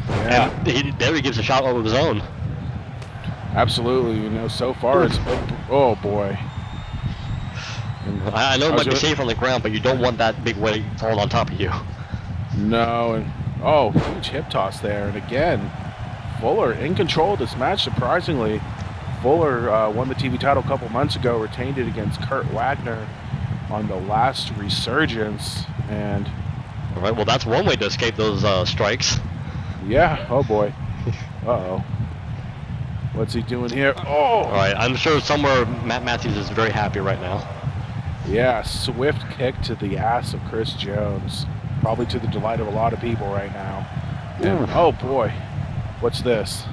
Yeah. And he gives a shot of his own. Absolutely, so far it's been, oh boy. I know it might be safe on the ground, but you don't want that big weight falling on top of you. No, and huge hip toss there, and again, Fuller in control of this match, surprisingly. Fuller won the TV title a couple months ago, retained it against Kurt Wagner on the last Resurgence, and... All right, well, that's one way to escape those strikes. Yeah, oh boy. Uh-oh. What's he doing here? Oh! All right, I'm sure somewhere Matt Matthews is very happy right now. Yeah, swift kick to the ass of Chris Jones. Probably to the delight of a lot of people right now. And, oh boy, what's this?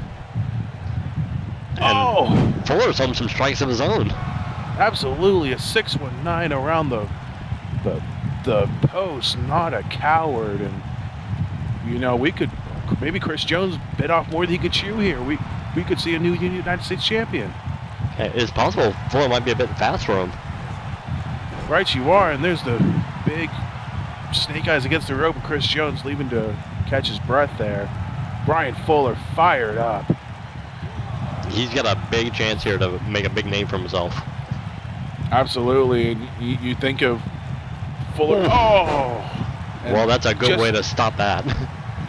And Fuller's on some strikes of his own. Absolutely, a 619 around the post, not a coward. And we could maybe Chris Jones bit off more than he could chew here. We could see a new United States champion. It's possible Fuller might be a bit fast for him. Right, you are, and there's the big snake eyes against the rope of Chris Jones, leaving to catch his breath there. Brian Fuller fired up. He's got a big chance here to make a big name for himself. Absolutely, and you think of Fuller. Well, that's a good way to stop that.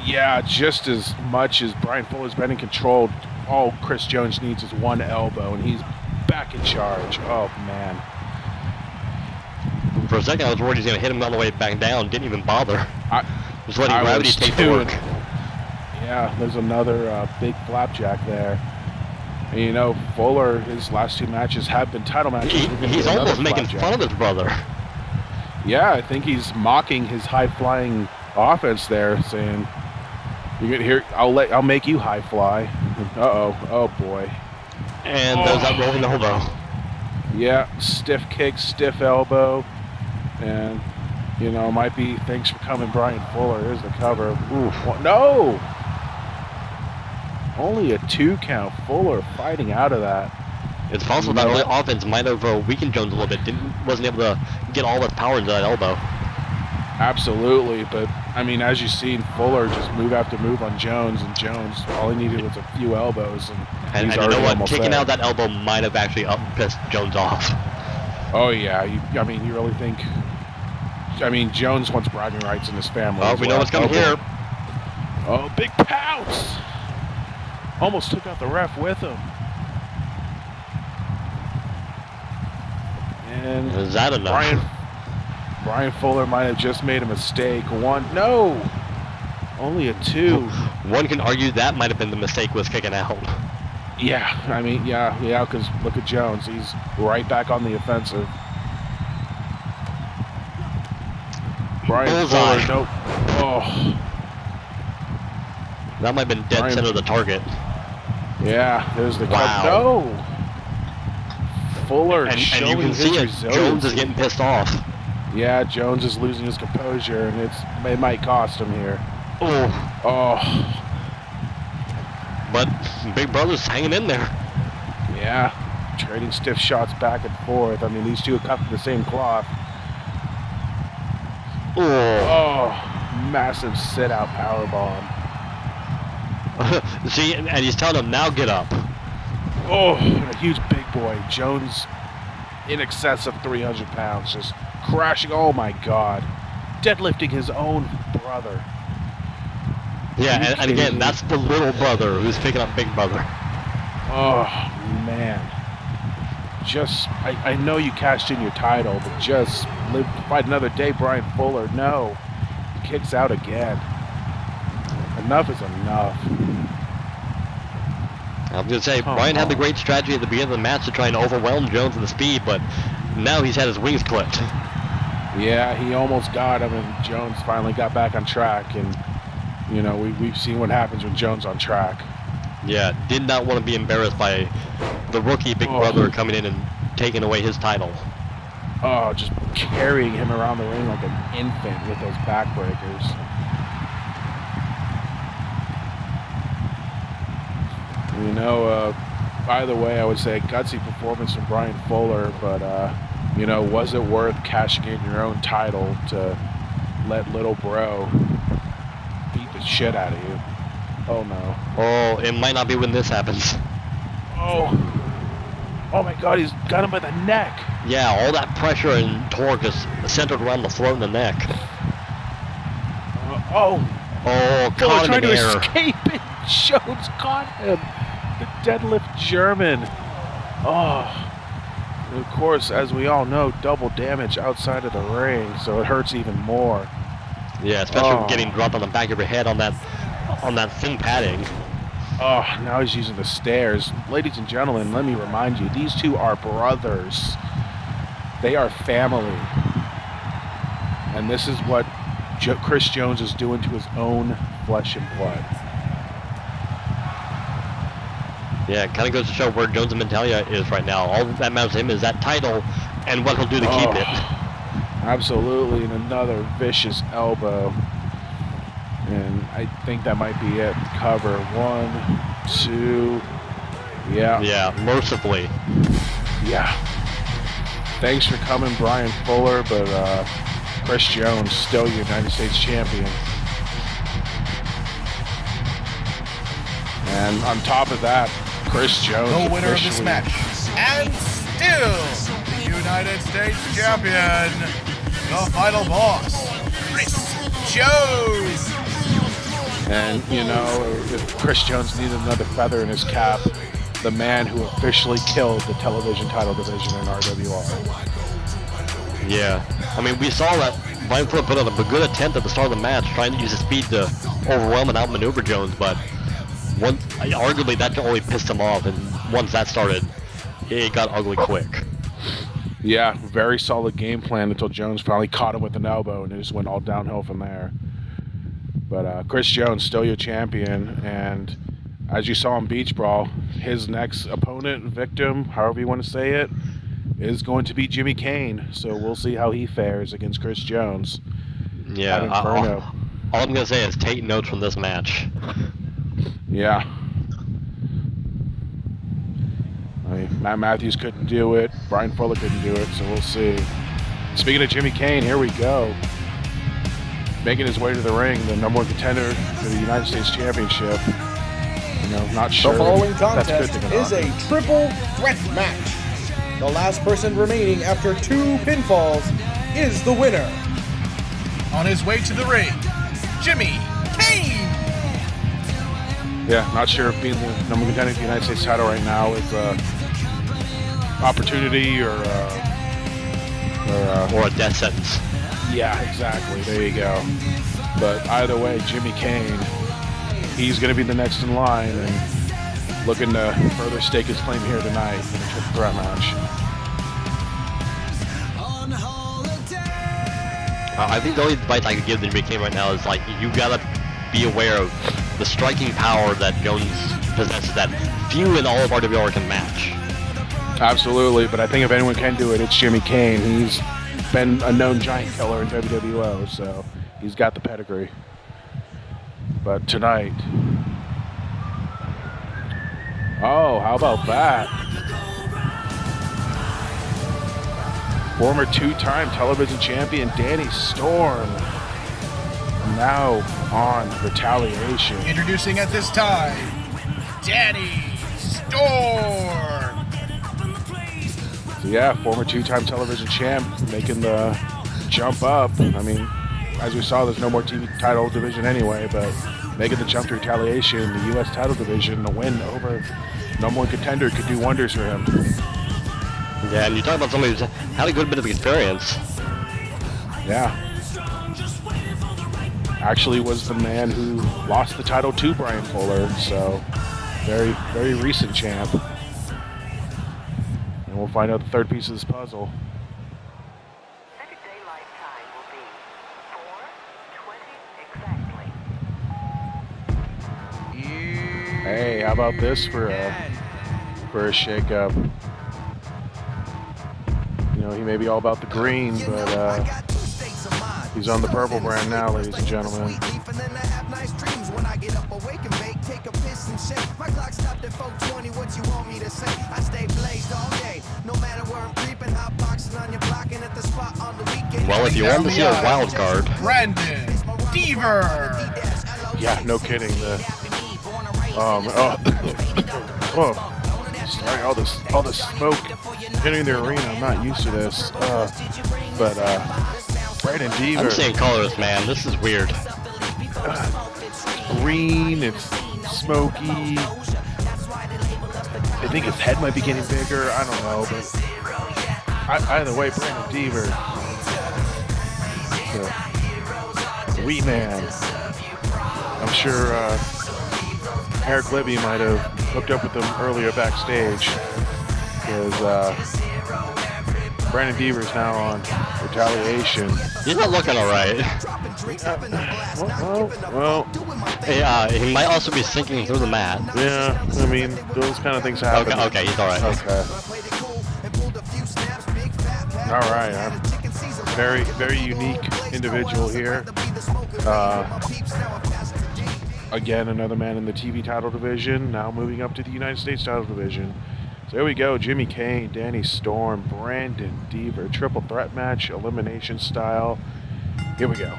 Yeah, just as much as Brian Fuller's been in control, all Chris Jones needs is one elbow, and he's back in charge. Oh, man. For a second, I was worried he's going to hit him on the way back down. Didn't even bother. Just letting gravity take the work. Yeah, there's another big flapjack there. And Fuller, his last two matches have been title matches. He's almost making fun of his brother. Yeah, I think he's mocking his high-flying offense there, saying, "You get here, I'll make you high fly." Oh boy. And there's that rolling elbow. Yeah, stiff kick, stiff elbow, and you know, might be thanks for coming, Brian Fuller. Here's the cover. Ooh, no! Only a 2 count. Fuller fighting out of that. It's possible that the offense might have weakened Jones a little bit. Wasn't able to get all his power into that elbow. Absolutely, but I mean, as you've seen, Fuller just move after move on Jones, and Jones, all he needed was a few elbows, and he's you already know what? almost Kicking there. out that elbow might have actually pissed Jones off. Oh yeah, I mean, you really think? I mean, Jones wants bragging rights in his family. Oh, we know what's coming here. Oh, big pounce! Almost took out the ref with him. And Is that enough? Brian Fuller might have just made a mistake. No! Only a 2. One can argue that might have been the mistake was kicking out. Yeah, I mean, yeah, because look at Jones. He's right back on the offensive. Brian Bullseye. Fuller, nope. Oh, That might have been dead center of the target. yeah, there's the Wow. No! Fuller And showing you can his see it. resilience. Jones is getting pissed off. Yeah, Jones is losing his composure, and it might cost him here. Oh, Oh, but Big Brother's hanging in there. yeah, trading stiff shots back and forth. I mean, these two are cut from the same cloth. Oh, Oh, massive sit-out powerbomb. see, and he's telling him now get up. Oh, and a huge big boy. Jones in excess of 300 pounds, just crashing. Oh my God. Deadlifting his own brother. Yeah, and again, that's the little brother who's picking up Big Brother. Oh, man. Just, I know you cashed in your title, but just live to fight another day, Brian Fuller. No. He kicks out again. Enough is enough. I was going to say, Brian had the great strategy at the beginning of the match to try and overwhelm Jones with the speed, but now he's had his wings clipped. Yeah, he almost got him, and Jones finally got back on track, and you know, we've seen what happens when Jones on track. Yeah, did not want to be embarrassed by the rookie Big Brother coming in and taking away his title. Oh, just carrying him around the ring like an infant with those backbreakers. You know, either way, I would say a gutsy performance from Brian Fuller, but, you know, was it worth cashing in your own title to let little bro beat the shit out of you? Oh, no. Oh, it might not be when this happens. Oh. Oh, my God, he's got him by the neck. Yeah, all that pressure and torque is centered around the throat and the neck. Oh, Oh, Fuller caught him trying in to air. escape it. Jones caught him. The deadlift German. Oh. And of course, as we all know, double damage outside of the ring, so it hurts even more. Yeah, especially getting dropped on the back of your head on that thin padding. Oh, now he's using the stairs. Ladies and gentlemen, let me remind you, these two are brothers. They are family. And this is what Chris Jones is doing to his own flesh and blood. Yeah, it kind of goes to show where Jones and Mentalia is right now. All that matters to him is that title and what he'll do to keep it. Absolutely, and another vicious elbow. And I think that might be it. Cover. 1, 2. Yeah. Yeah, mercifully. Yeah. Thanks for coming, Brian Fuller, but Chris Jones, still United States champion. And on top of that, Chris Jones, The winner of this officially- match, and still the United States champion, the final boss, Chris Jones. And, you know, if Chris Jones needed another feather in his cap, the man who officially killed the television title division in RWR. Yeah. I mean, we saw that Brian Fuller put on a good attempt at the start of the match, trying to use his speed to overwhelm and outmaneuver Jones, but arguably that only pissed him off, and once that started, it got ugly quick. Yeah, very solid game plan until Jones finally caught him with an elbow, and it just went all downhill from there. But Chris Jones, still your champion, and as you saw in Beach Brawl, his next opponent, victim, however you want to say it, is going to be Jimmy Kane. So we'll see how he fares against Chris Jones. Yeah, all I'm going to say is take notes from this match. Yeah. I mean, Matt Matthews couldn't do it. Brian Fuller couldn't do it, so we'll see. Speaking of Jimmy Kane, here we go. Making his way to the ring, the #1 contender for the United States Championship. You know, not sure. The following that's good contest to get is on. a triple threat match. The last person remaining after 2 pinfalls is the winner. On his way to the ring, Jimmy Kane! Yeah, not sure if being the #1 contender for the United States title right now is an opportunity or Or a death sentence. yeah, exactly. There you go. But either way, Jimmy Kane, he's going to be the next in line and looking to further stake his claim here tonight in a triple threat match. I think the only advice I could give to Jimmy Kane right now is like you gotta be aware of the striking power that Jones possesses that few in all of RWR can match. Absolutely, but I think if anyone can do it, it's Jimmy Kane. He's been a known giant killer in WWO, so he's got the pedigree. But tonight, oh, how about that? Former 2-time television champion Danny Storm, now on Retaliation. Introducing at this time, Danny Storm! So yeah, former 2-time television champ making the jump up. I mean, as we saw, there's no more TV title division anyway, but making the jump to Retaliation, the U.S. title division, the win over #1 contender could do wonders for him. Yeah, and you talk about somebody who's had a good bit of experience. Yeah. Actually was the man who lost the title to Brian Fuller, so very, very recent champ. And we'll find out the third piece of this puzzle. Pacific Daylight Time will be 4:20 exactly. Hey, how about this for a shake-up? You know, he may be all about the green, but he's on the purple brand now, ladies and gentlemen. Well, if you want to see a wild card, Brandon Deaver! Yeah, no kidding. Sorry, all this smoke hitting the arena. I'm not used to this. But Brandon Deaver. I'm seeing colors, man. This is weird. Green, it's smoky. I think his head might be getting bigger. I don't know, but either way, Brandon Deaver, the Wee Man. I'm sure Eric Libby might have hooked up with him earlier backstage, because Brandon Deaver's now on Retaliation. He's not looking alright. Well, He might also be sinking through the mat. yeah, I mean, those kind of things happen. Okay, he's alright. Okay. All right. Very, very unique individual here. Again, another man in the TV title division, now moving up to the United States title division. So here we go, Jimmy Kane, Danny Storm, Brandon Deaver, triple threat match, elimination style. Here we go.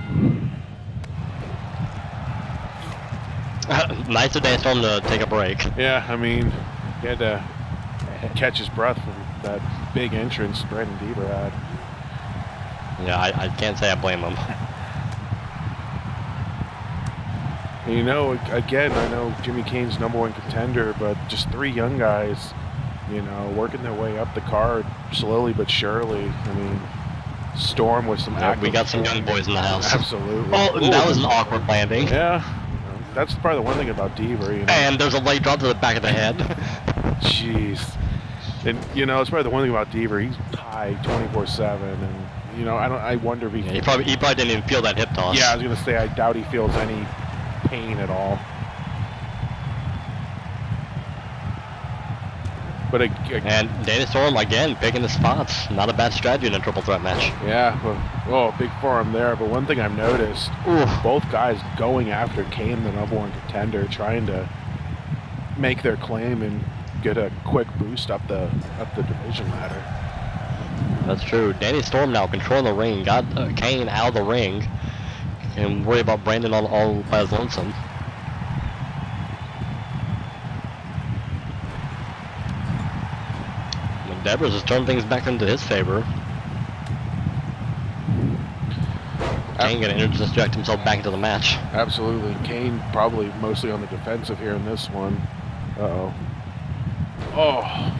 Nice of Dan Storm to take a break. Yeah, I mean, he had to catch his breath from that big entrance Brandon Deaver had. Yeah, I can't say I blame him. And you know, again, I know Jimmy Kane's #1 contender, but just 3 young guys, you know, working their way up the card slowly but surely. I mean, Storm with some Yeah, we got some young boys in the house. Absolutely. Oh, that was an awkward landing. Yeah, that's probably the one thing about Deaver, you know. And there's a light drop to the back of the head. Jeez. And you know, it's probably the one thing about Deaver. He's high 24/7, and you know, I wonder if he. Yeah, he probably didn't even feel that hip toss. Yeah, I was gonna say I doubt he feels any pain at all. But And Danny Storm again picking the spots. Not a bad strategy in a triple threat match. yeah, well, big forearm there. But one thing I've noticed, both guys going after Kane, the #1 contender, trying to make their claim and get a quick boost up the division ladder. That's true. Danny Storm now controlling the ring. Got Kane out of the ring. And worry about Brandon all by his lonesome. Devers has turned things back into his favor. Kane gonna interject himself back into the match. Absolutely. Kane probably mostly on the defensive here in this one. Uh-oh. Oh.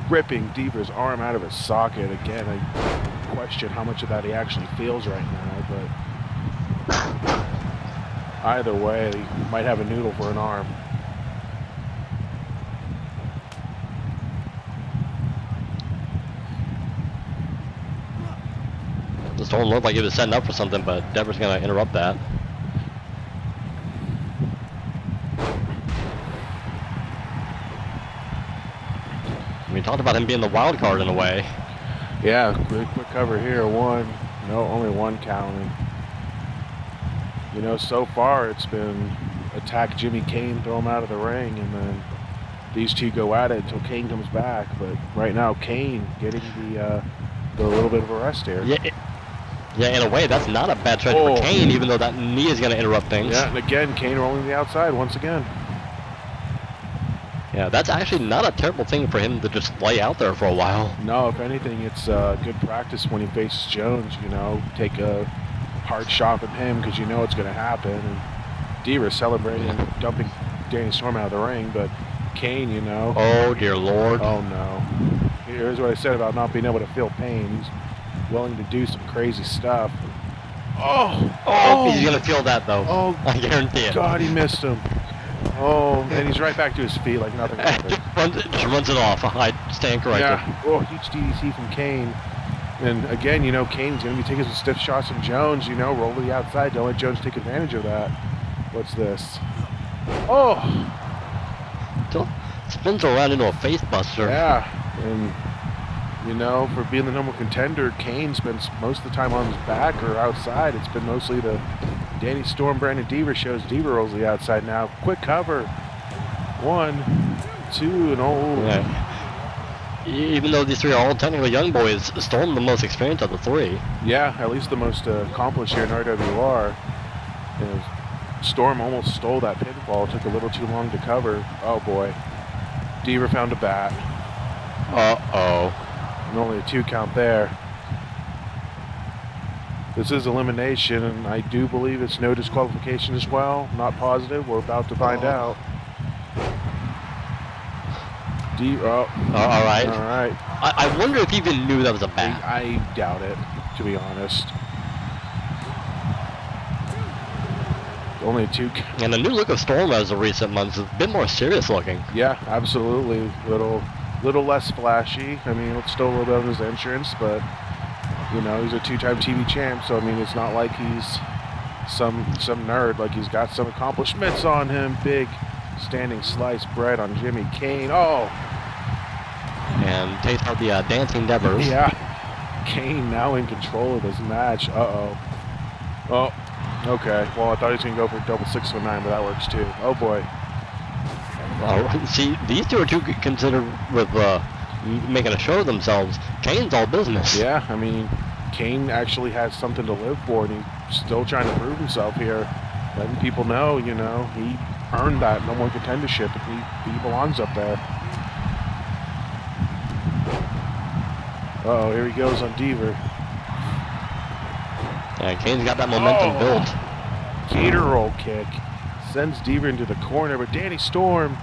Ripping Deaver's arm out of his socket. Again, I question how much of that he actually feels right now, but either way, he might have a noodle for an arm. The Storm looked like he was setting up for something, but Devers gonna interrupt that. We talked about him being the wild card in a way. Yeah, quick cover here. Only one count. And, you know, so far it's been attack Jimmy Kane, throw him out of the ring, and then these two go at it until Kane comes back. But right now, Kane getting the little bit of a rest here. Yeah, in a way, that's not a bad stretch for Kane, even though that knee is going to interrupt things. Yeah, and again, Kane rolling the outside once again. Yeah, that's actually not a terrible thing for him to just lay out there for a while. No, if anything, it's good practice when he faces Jones, you know, take a hard shot at him because you know it's going to happen. And Deaver celebrating, dumping Danny Storm out of the ring, but Kane, you know. Oh, dear Lord. Oh, no. Here's what I said about not being able to feel pain. He's willing to do some crazy stuff. Oh, he's gonna feel that though. Oh, I guarantee it. God, he missed him. Oh, and he's right back to his feet like nothing happened. just runs it off. I stand corrected. Yeah. Oh, huge DDT from Kane. And again, you know, Kane's gonna be taking some stiff shots from Jones. You know, roll to the outside. Don't let Jones take advantage of that. What's this? Oh. Spins around into a face buster. Yeah, and you know, for being the #1 contender, Kane spends most of the time on his back or outside. It's been mostly the Danny Storm, Brandon Deaver shows. Deaver rolls to the outside now. Quick cover. 1, 2, and Yeah. Even though these three are all technically young boys, Storm the most experienced of the three. Yeah, at least the most accomplished here in RWR. You know, Storm almost stole that pinfall. Took a little too long to cover. Oh boy. Deaver found a bat. Uh-oh. And only a 2 count there. This is elimination, and I do believe it's no disqualification as well. Not positive. We're about to find out. all right. All right. I wonder if he even knew that was a bat. I doubt it, to be honest. Only 2. And the new look of Storm as of recent months is a bit more serious looking. Yeah, absolutely. Little less flashy. I mean, it's still a little bit of his entrance, but you know, he's a 2-time TV champ, so I mean, it's not like he's some nerd. Like, he's got some accomplishments on him. Big standing sliced bread on Jimmy Kane. Oh, and taste out the dancing Devers. yeah. Kane now in control of this match. Oh, okay. Well, I thought he was gonna go for a double 619, but that works too. Oh boy. See, these two are too considered with making a show of themselves. Kane's all business. Yeah, I mean, Kane actually has something to live for, and he's still trying to prove himself here, letting people know, you know, he earned that #1 contendership, and he belongs up there. Uh-oh, here he goes on Deaver. Yeah, Kane's got that momentum built. Gator roll kick. Sends Deaver into the corner, but Danny Storm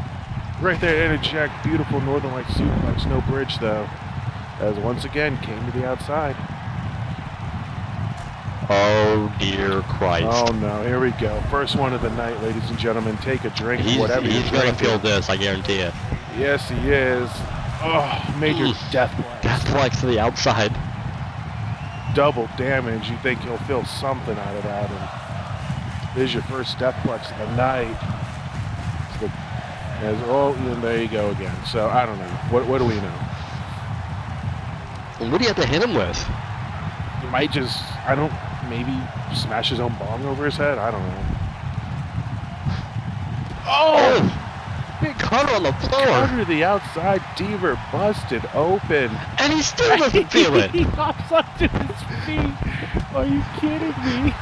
right there to interject. Beautiful Northern Light suplex, no bridge though. As once again, came to the outside. Oh dear Christ. Oh no, here we go. First one of the night, ladies and gentlemen. Take a drink, He's whatever you're gonna drinking. feel this, I guarantee it. Yes, he is. Oh, major deathplex. Deathplex to the outside. Double damage. You think he'll feel something out of that. And this is your first deathplex of the night. And there you go again. So I don't know. What do we know? And what do you have to hit him with? He might just, maybe smash his own bong over his head? I don't know. Oh! Big cutter on the floor. Cutter to the outside. Deaver busted open. And he still doesn't feel it. He hops onto his feet. Are you kidding me?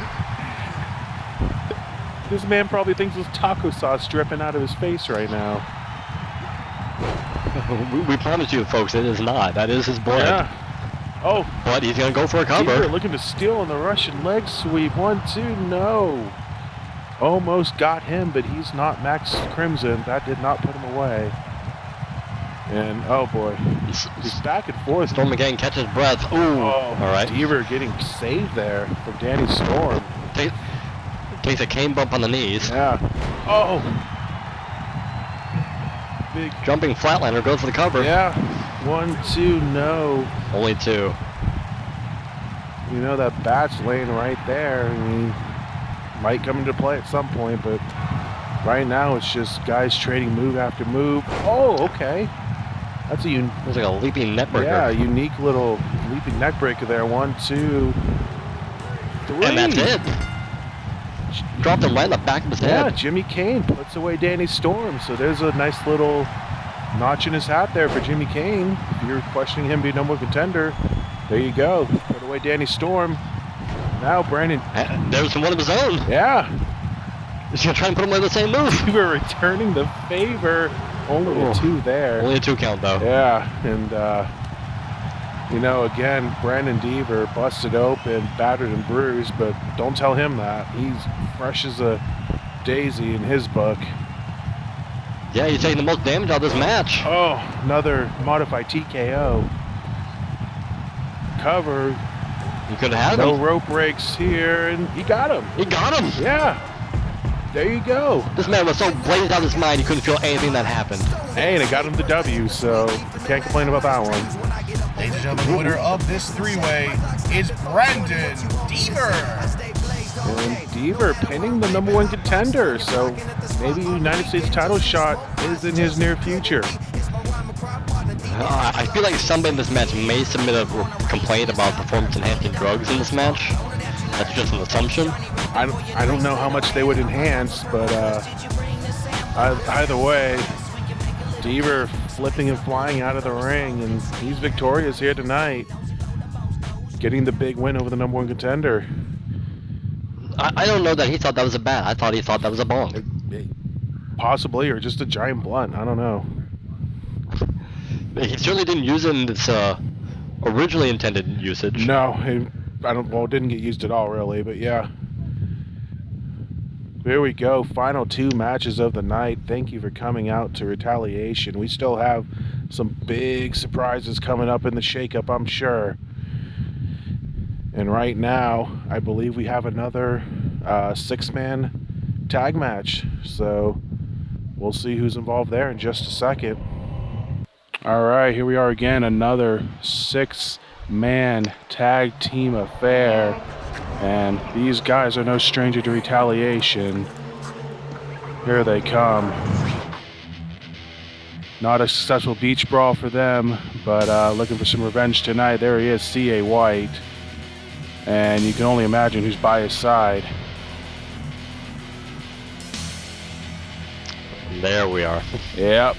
This man probably thinks there's taco sauce dripping out of his face right now. We promise you, folks, it is not. That is his blood. Yeah. Oh. But he's going to go for a cover. Deaver looking to steal on the Russian leg sweep. 1-2, no. Almost got him, but he's not Max Crimson. That did not put him away. And, oh boy, he's back and forth. Storm again catches breath. Ooh. Oh, all right. Deaver getting saved there from Danny Storm. Takes a cane bump on the knees. Yeah. Oh. Big Jumping flatliner goes for the cover. Yeah. 1-2, no. Only 2. You know that bat's laying right there. I mean, might come into play at some point, but right now it's just guys trading move after move. Oh, okay. That's a There's like a leaping net breaker. Yeah, unique little leaping neck breaker there. 1, 2, 3. And that's it. Dropped him right in the back of his Yeah, head. Jimmy Kane puts away Danny Storm. So there's a nice little notch in his hat there for Jimmy Kane. If you're questioning him being number 1 contender, there you go. Put away Danny Storm. Now Brandon. There's one of his own. Yeah. He's going to try and put him with the same move. We were returning the favor. Only a 2 there. Only a 2 count, though. Yeah, and again, Brandon Deaver busted open, battered and bruised, but don't tell him that. He's fresh as a daisy in his book. Yeah, he's taking the most damage out of this match. Oh, another modified TKO. Cover. He could have had No him. rope breaks here, and he got him. He got him. Yeah. There you go. This man was so blazed out of his mind, he couldn't feel anything that happened. Hey, and it got him the W, so can't complain about that one. Ladies and gentlemen, the winner of this three-way is Brandon Deaver. And Deaver pinning the number 1 contender, so maybe United States title shot is in his near future. I feel like somebody in this match may submit a complaint about performance-enhancing drugs in this match. That's just an assumption. I don't know how much they would enhance, but either way, Deaver flipping and flying out of the ring, and he's victorious here tonight, getting the big win over the number 1 contender. I don't know that he thought that was a bat. I thought he thought that was a bong. Possibly, or just a giant blunt. I don't know. He certainly didn't use it in its originally intended usage. No, it didn't get used at all, really, but yeah. Here we go, final 2 matches of the night. Thank you for coming out to Retaliation. We still have some big surprises coming up in the shakeup, I'm sure. And right now, I believe we have another 6-man tag match. So we'll see who's involved there in just a second. All right, here we are again, another 6-man tag team affair. And these guys are no stranger to Retaliation. Here they come. Not a successful beach brawl for them, but looking for some revenge tonight. There he is, C.A. White. And you can only imagine who's by his side. There we are. Yep.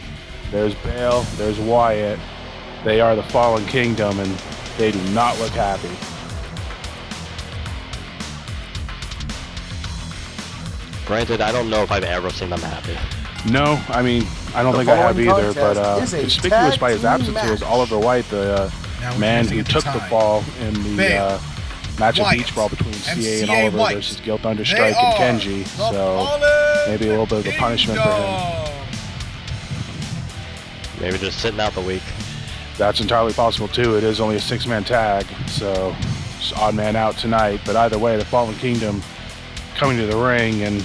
There's Bale, there's Wyatt. They are the Fallen Kingdom, and they do not look happy. Granted, I don't know if I've ever seen them happy. No, I mean, I don't think I have either, but conspicuous by his absence here is Oliver White, the man who took the fall in the match of beach brawl between CA and Oliver versus Gil Thunderstrike and Kenji. So maybe a little bit of a punishment for him. Maybe just sitting out the week. That's entirely possible too. It is only a 6-man tag, so just odd man out tonight. But either way, the Fallen Kingdom coming to the ring, and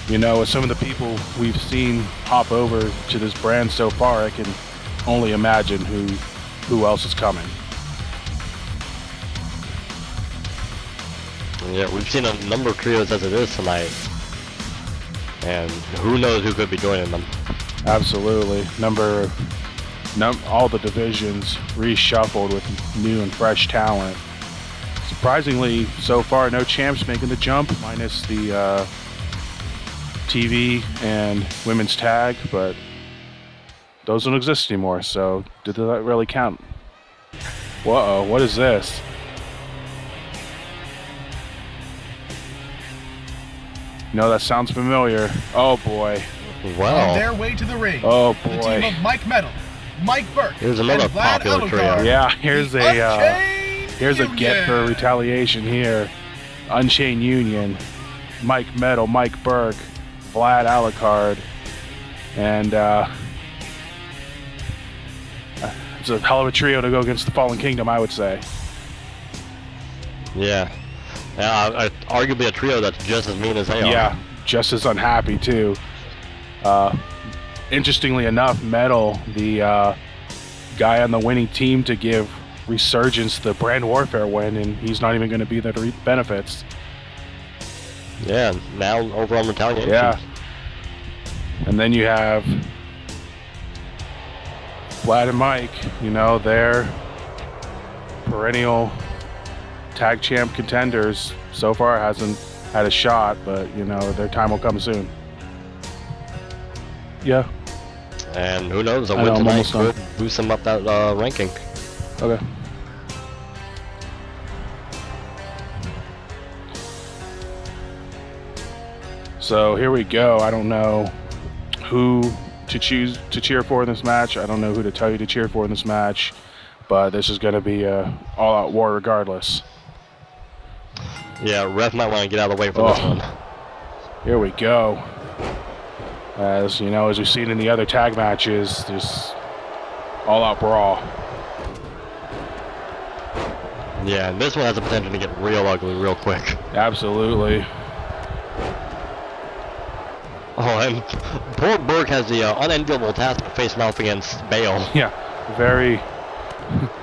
with some of the people we've seen hop over to this brand so far, I can only imagine who else is coming. Yeah, we've seen a number of trios as it is tonight. And who knows who could be joining them. Absolutely. All the divisions reshuffled with new and fresh talent. Surprisingly, so far, no champs making the jump, minus the TV and women's tag, but those don't exist anymore, so did that really count? Whoa, what is this? No, that sounds familiar. Oh boy. On their way to the ring, Oh the team boy. of Mike Metal, Mike Burke, Here's another and Vlad popular trio. Alucard. Yeah, here's The a Unchained here's a get for Union. retaliation here. Unchained Union, Mike Metal, Mike Burke, Vlad Alucard, and it's a hell of a trio to go against the Fallen Kingdom, I would say. Yeah. Arguably a trio that's just as mean as they are. Yeah, just as unhappy too. Interestingly enough, Metal, the guy on the winning team to give Resurgence the brand warfare win, and he's not even going to be there to reap benefits. Yeah, now over on Retaliation. Yeah. And then you have Vlad and Mike, they're perennial tag champ contenders. So far hasn't had a shot, but their time will come soon. Yeah. And who knows, a I win know, I'm tonight almost done. could boost them up that ranking. Okay. So here we go. I don't know who to choose to cheer for in this match. I don't know who to tell you to cheer for in this match, but this is going to be a all-out war regardless. Yeah, Ref might want to get out of the way for this one. Here we go. As we've seen in the other tag matches, this all-out brawl. Yeah, and this one has the potential to get real ugly real quick. Absolutely. Oh, and poor Burke has the unenviable task of facing off against Bale. Yeah, very.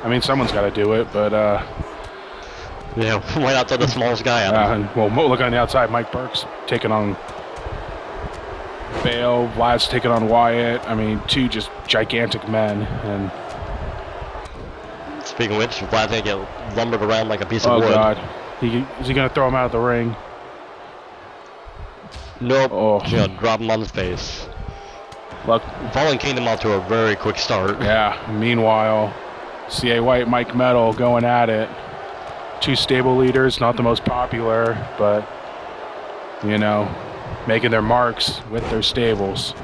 I mean, someone's got to do it, but Yeah, right outside the smallest guy out. and, well, look on the outside. Mike Burke's taking on Bale. Vlad's taking on Wyatt. I mean, two just gigantic men. And Speaking of which, Vlad's gonna get lumbered around like a piece of oh wood. god, is he gonna throw him out of the ring? Nope. Oh. She's gonna drop him on his face. Look, Fallen Kingdom out to a very quick start. yeah. Meanwhile, CA White, Mike Metal going at it. Two stable leaders, not the most popular, but making their marks with their stables.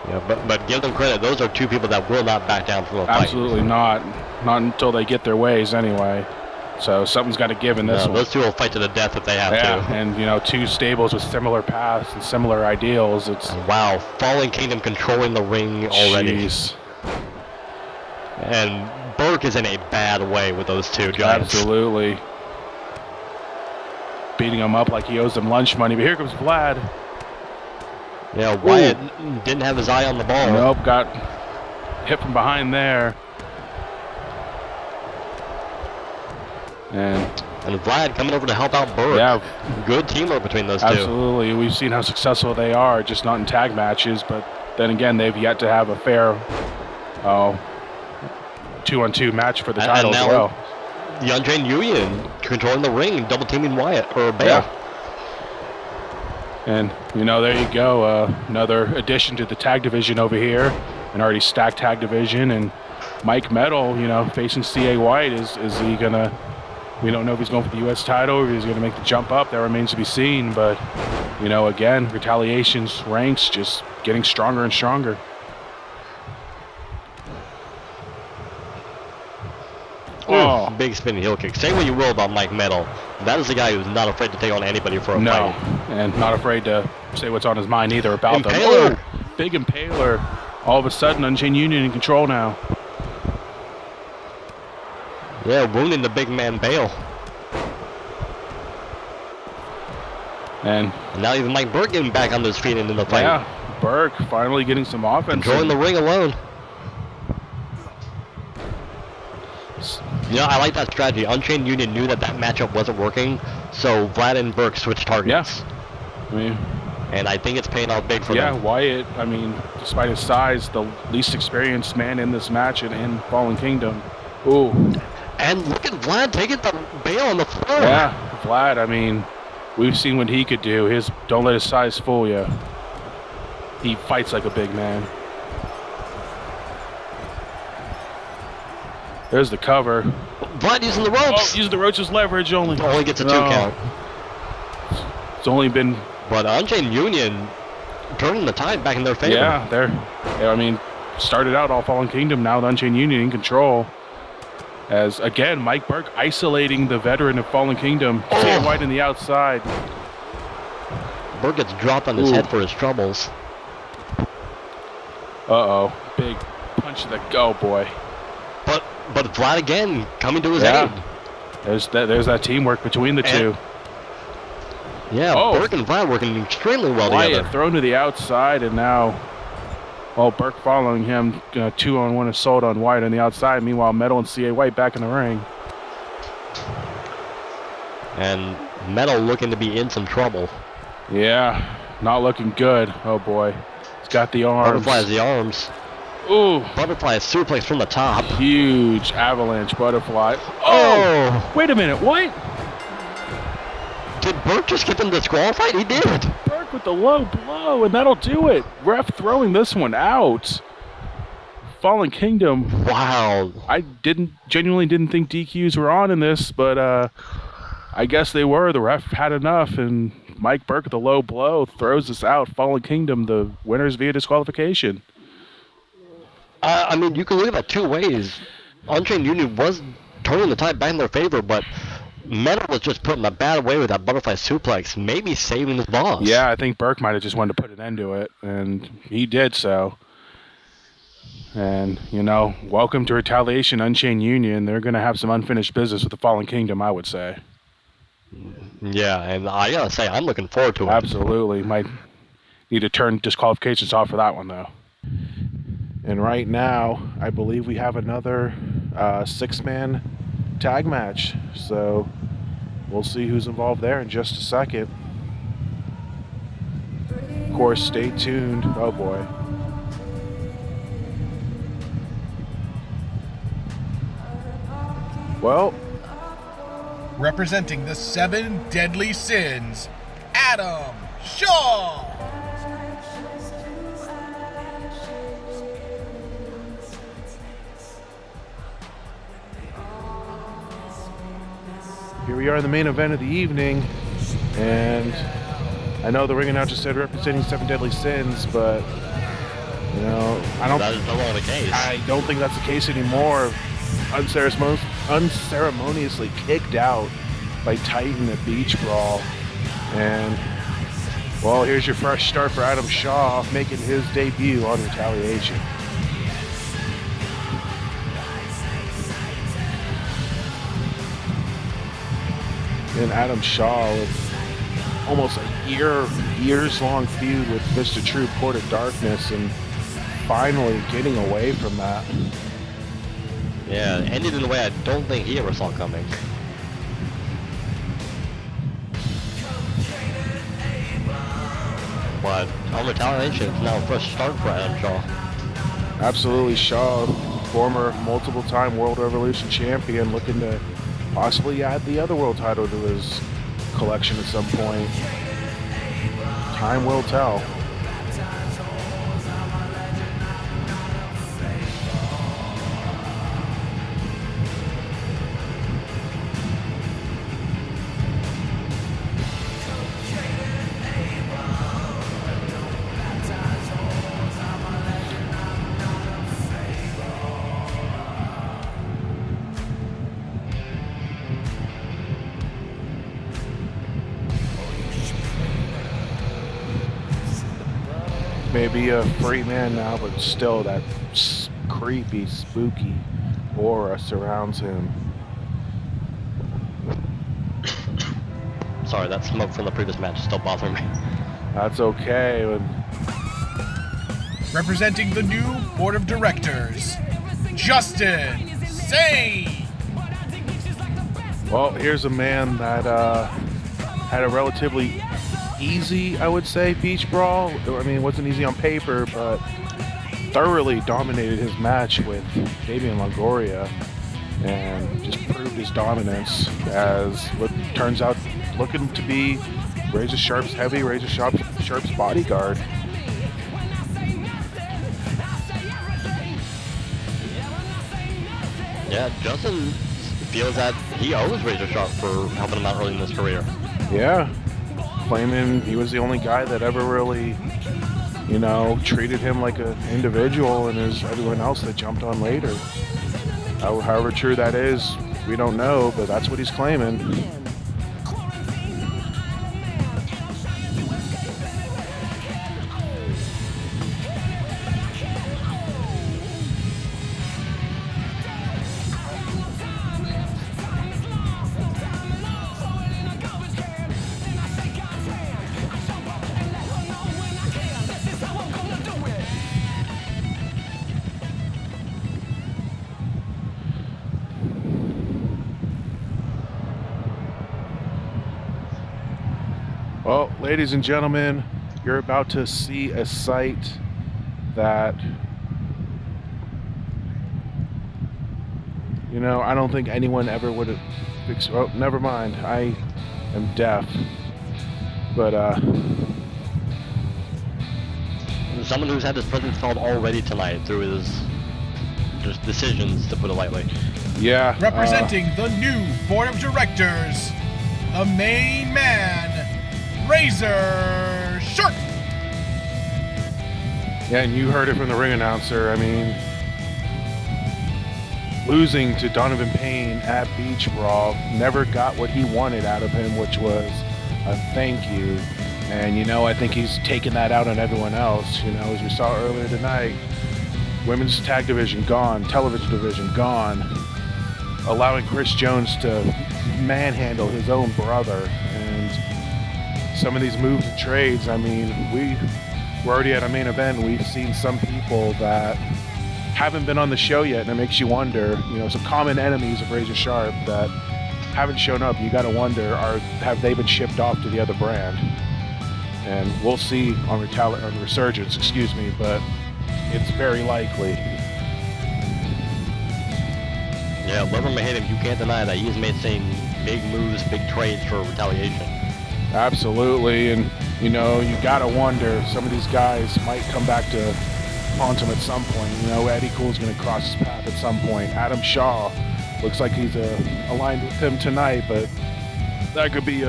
Yeah, but give them credit. Those are two people that will not back down from a fight. Absolutely not. Not until they get their ways anyway. So something's got to give in this No, one. those two will fight to the death if they have Yeah, to. and two stables with similar paths and similar ideals. It's Wow, Fallen Kingdom controlling the ring already. jeez. And Burke is in a bad way with those two giants. Absolutely. Beating him up like he owes them lunch money. But here comes Vlad. Yeah, Wyatt didn't have his eye on the ball. Nope, got hit from behind there. And Vlad coming over to help out Burke. yeah, Good teamwork between those two. absolutely. We've seen how successful they are, just not in tag matches. But then again, they've yet to have a fair 2-on-2 match for the And title as now well. The Unchained Union controlling the ring, double teaming Wyatt or Bale. Yeah. And, there you go. Another addition to the tag division over here. An already stacked tag division. And Mike Metal, facing CA White. Is he going to... We don't know if he's going for the U.S. title or if he's going to make the jump up. That remains to be seen. But, again, Retaliation's ranks just getting stronger and stronger. Oh, big spinning heel kick. Say what you will about Mike Metal. That is a guy who's not afraid to take on anybody for a No, fight. and not afraid to say what's on his mind either about them. Impaler. Oh, big Impaler. All of a sudden, Unchained Union in control now. Yeah, wounding the big man Bale. And Now even Mike Burke getting back on his feet and in the fight. yeah, Burke finally getting some offense. Controlling the ring alone. You know, I like that strategy. Unchained Union knew that matchup wasn't working, so Vlad and Burke switched targets. I mean, And I think it's paying off big for them. yeah, Wyatt, I mean, despite his size, the least experienced man in this match and in Fallen Kingdom. Ooh. And look at Vlad taking the bail on the floor. Yeah, Vlad, I mean, we've seen what he could do. Don't let his size fool you. He fights like a big man. There's the cover. Vlad using the ropes. Oh, using the ropes as leverage only. Only gets a 2 No. count. It's only been... But Unchained Union turning the tide back in their favor. I mean, started out all Fallen Kingdom, now the Unchained Union in control. As, again, Mike Burke isolating the veteran of Fallen Kingdom. Jay White in the outside. Burke gets dropped on his head for his troubles. Uh-oh. Big punch to the... Oh, boy. But Vlad again coming to his aid. There's that teamwork between the two. Yeah, Oh. Burke and Vlad working extremely well Wyatt together. thrown to the outside, and now, Burke following him, 2-on-1 assault on Wyatt on the outside. Meanwhile, Metal and C.A. White back in the ring. And Metal looking to be in some trouble. Yeah, not looking good. Oh boy, he's got the arms. Butterfly has the arms. Ooh, Butterfly is suplex from the top. huge avalanche butterfly. Oh! Wait a minute, what? Did Burke just get them disqualified? He did. Burke with the low blow, and that'll do it. Ref throwing this one out. Fallen Kingdom. Wow. I genuinely didn't think DQs were on in this, but I guess they were. The ref had enough, and Mike Burke with the low blow throws us out. Fallen Kingdom, the winners via disqualification. I mean, you can look at that 2 ways. Unchained Union was turning the tide back in their favor, but Metal was just put in a bad way with that butterfly suplex, maybe saving his boss. Yeah, I think Burke might have just wanted to put an end to it, and he did so. And, welcome to Retaliation, Unchained Union. They're going to have some unfinished business with the Fallen Kingdom, I would say. Yeah, and I gotta say, I'm looking forward to it. Absolutely. Might need to turn disqualifications off for that one, though. And right now, I believe we have another 6-man tag match. So we'll see who's involved there in just a second. Of course, stay tuned. Oh boy. Well, Representing the 7 deadly sins, Adam Shaw. here we are in the main event of the evening, and I know the ring announcer said representing 7 deadly sins, but That is no longer the case. I don't think that's the case anymore. Unceremoniously kicked out by Titan at Beach Brawl, and well, here's your fresh start for Adam Shaw making his debut on Retaliation. And Adam Shaw with almost a years-long feud with Mr. True Port of Darkness, and finally getting away from that. Yeah, it ended in a way I don't think he ever saw coming. But on Retaliation, it's now a fresh start for Adam Shaw. Absolutely, Shaw, former multiple-time World Revolution champion, looking to possibly add the other world title to his collection at some point. Time will tell. Maybe a free man now, but still that creepy, spooky aura surrounds him. Sorry, that smoke from the previous match is still bothering me. That's okay. Representing the new board of directors, Justin Sane. Well, here's a man that had a relatively easy, I would say, beach brawl. I mean, it wasn't easy on paper, but thoroughly dominated his match with Fabian Longoria and just proved his dominance as what turns out looking to be Razor Sharp's bodyguard. Yeah, Justin feels that he owes Razor Sharp for helping him out early in his career. Yeah, claiming he was the only guy that ever really, treated him like an individual, and there's everyone else that jumped on later. However true that is, we don't know, but that's what he's claiming. Well, ladies and gentlemen, you're about to see a sight that, I don't think anyone ever would have. Oh, never mind. I am deaf. But, someone who's had his presence felt already tonight through his just decisions, to put it lightly. Yeah. Representing the new board of directors, the main man, Razor Sharp. Yeah, and you heard it from the ring announcer. I mean, losing to Donovan Payne at Beach Brawl never got what he wanted out of him, which was a thank you. And, I think he's taken that out on everyone else. As we saw earlier tonight, women's tag division gone, television division gone, allowing Chris Jones to manhandle his own brother. And some of these moves and trades, I mean, we're already at a main event, and we've seen some people that haven't been on the show yet, and it makes you wonder, some common enemies of Razor Sharp that haven't shown up. You got to wonder, have they been shipped off to the other brand? And we'll see on Resurgence, but it's very likely. Yeah, love him or hate him, you can't deny that he's made some big moves, big trades for Retaliation. Absolutely, and you gotta wonder, some of these guys might come back to haunt him at some point. Eddie Cool's gonna cross his path at some point. Adam Shaw looks like he's aligned with him tonight, but that could be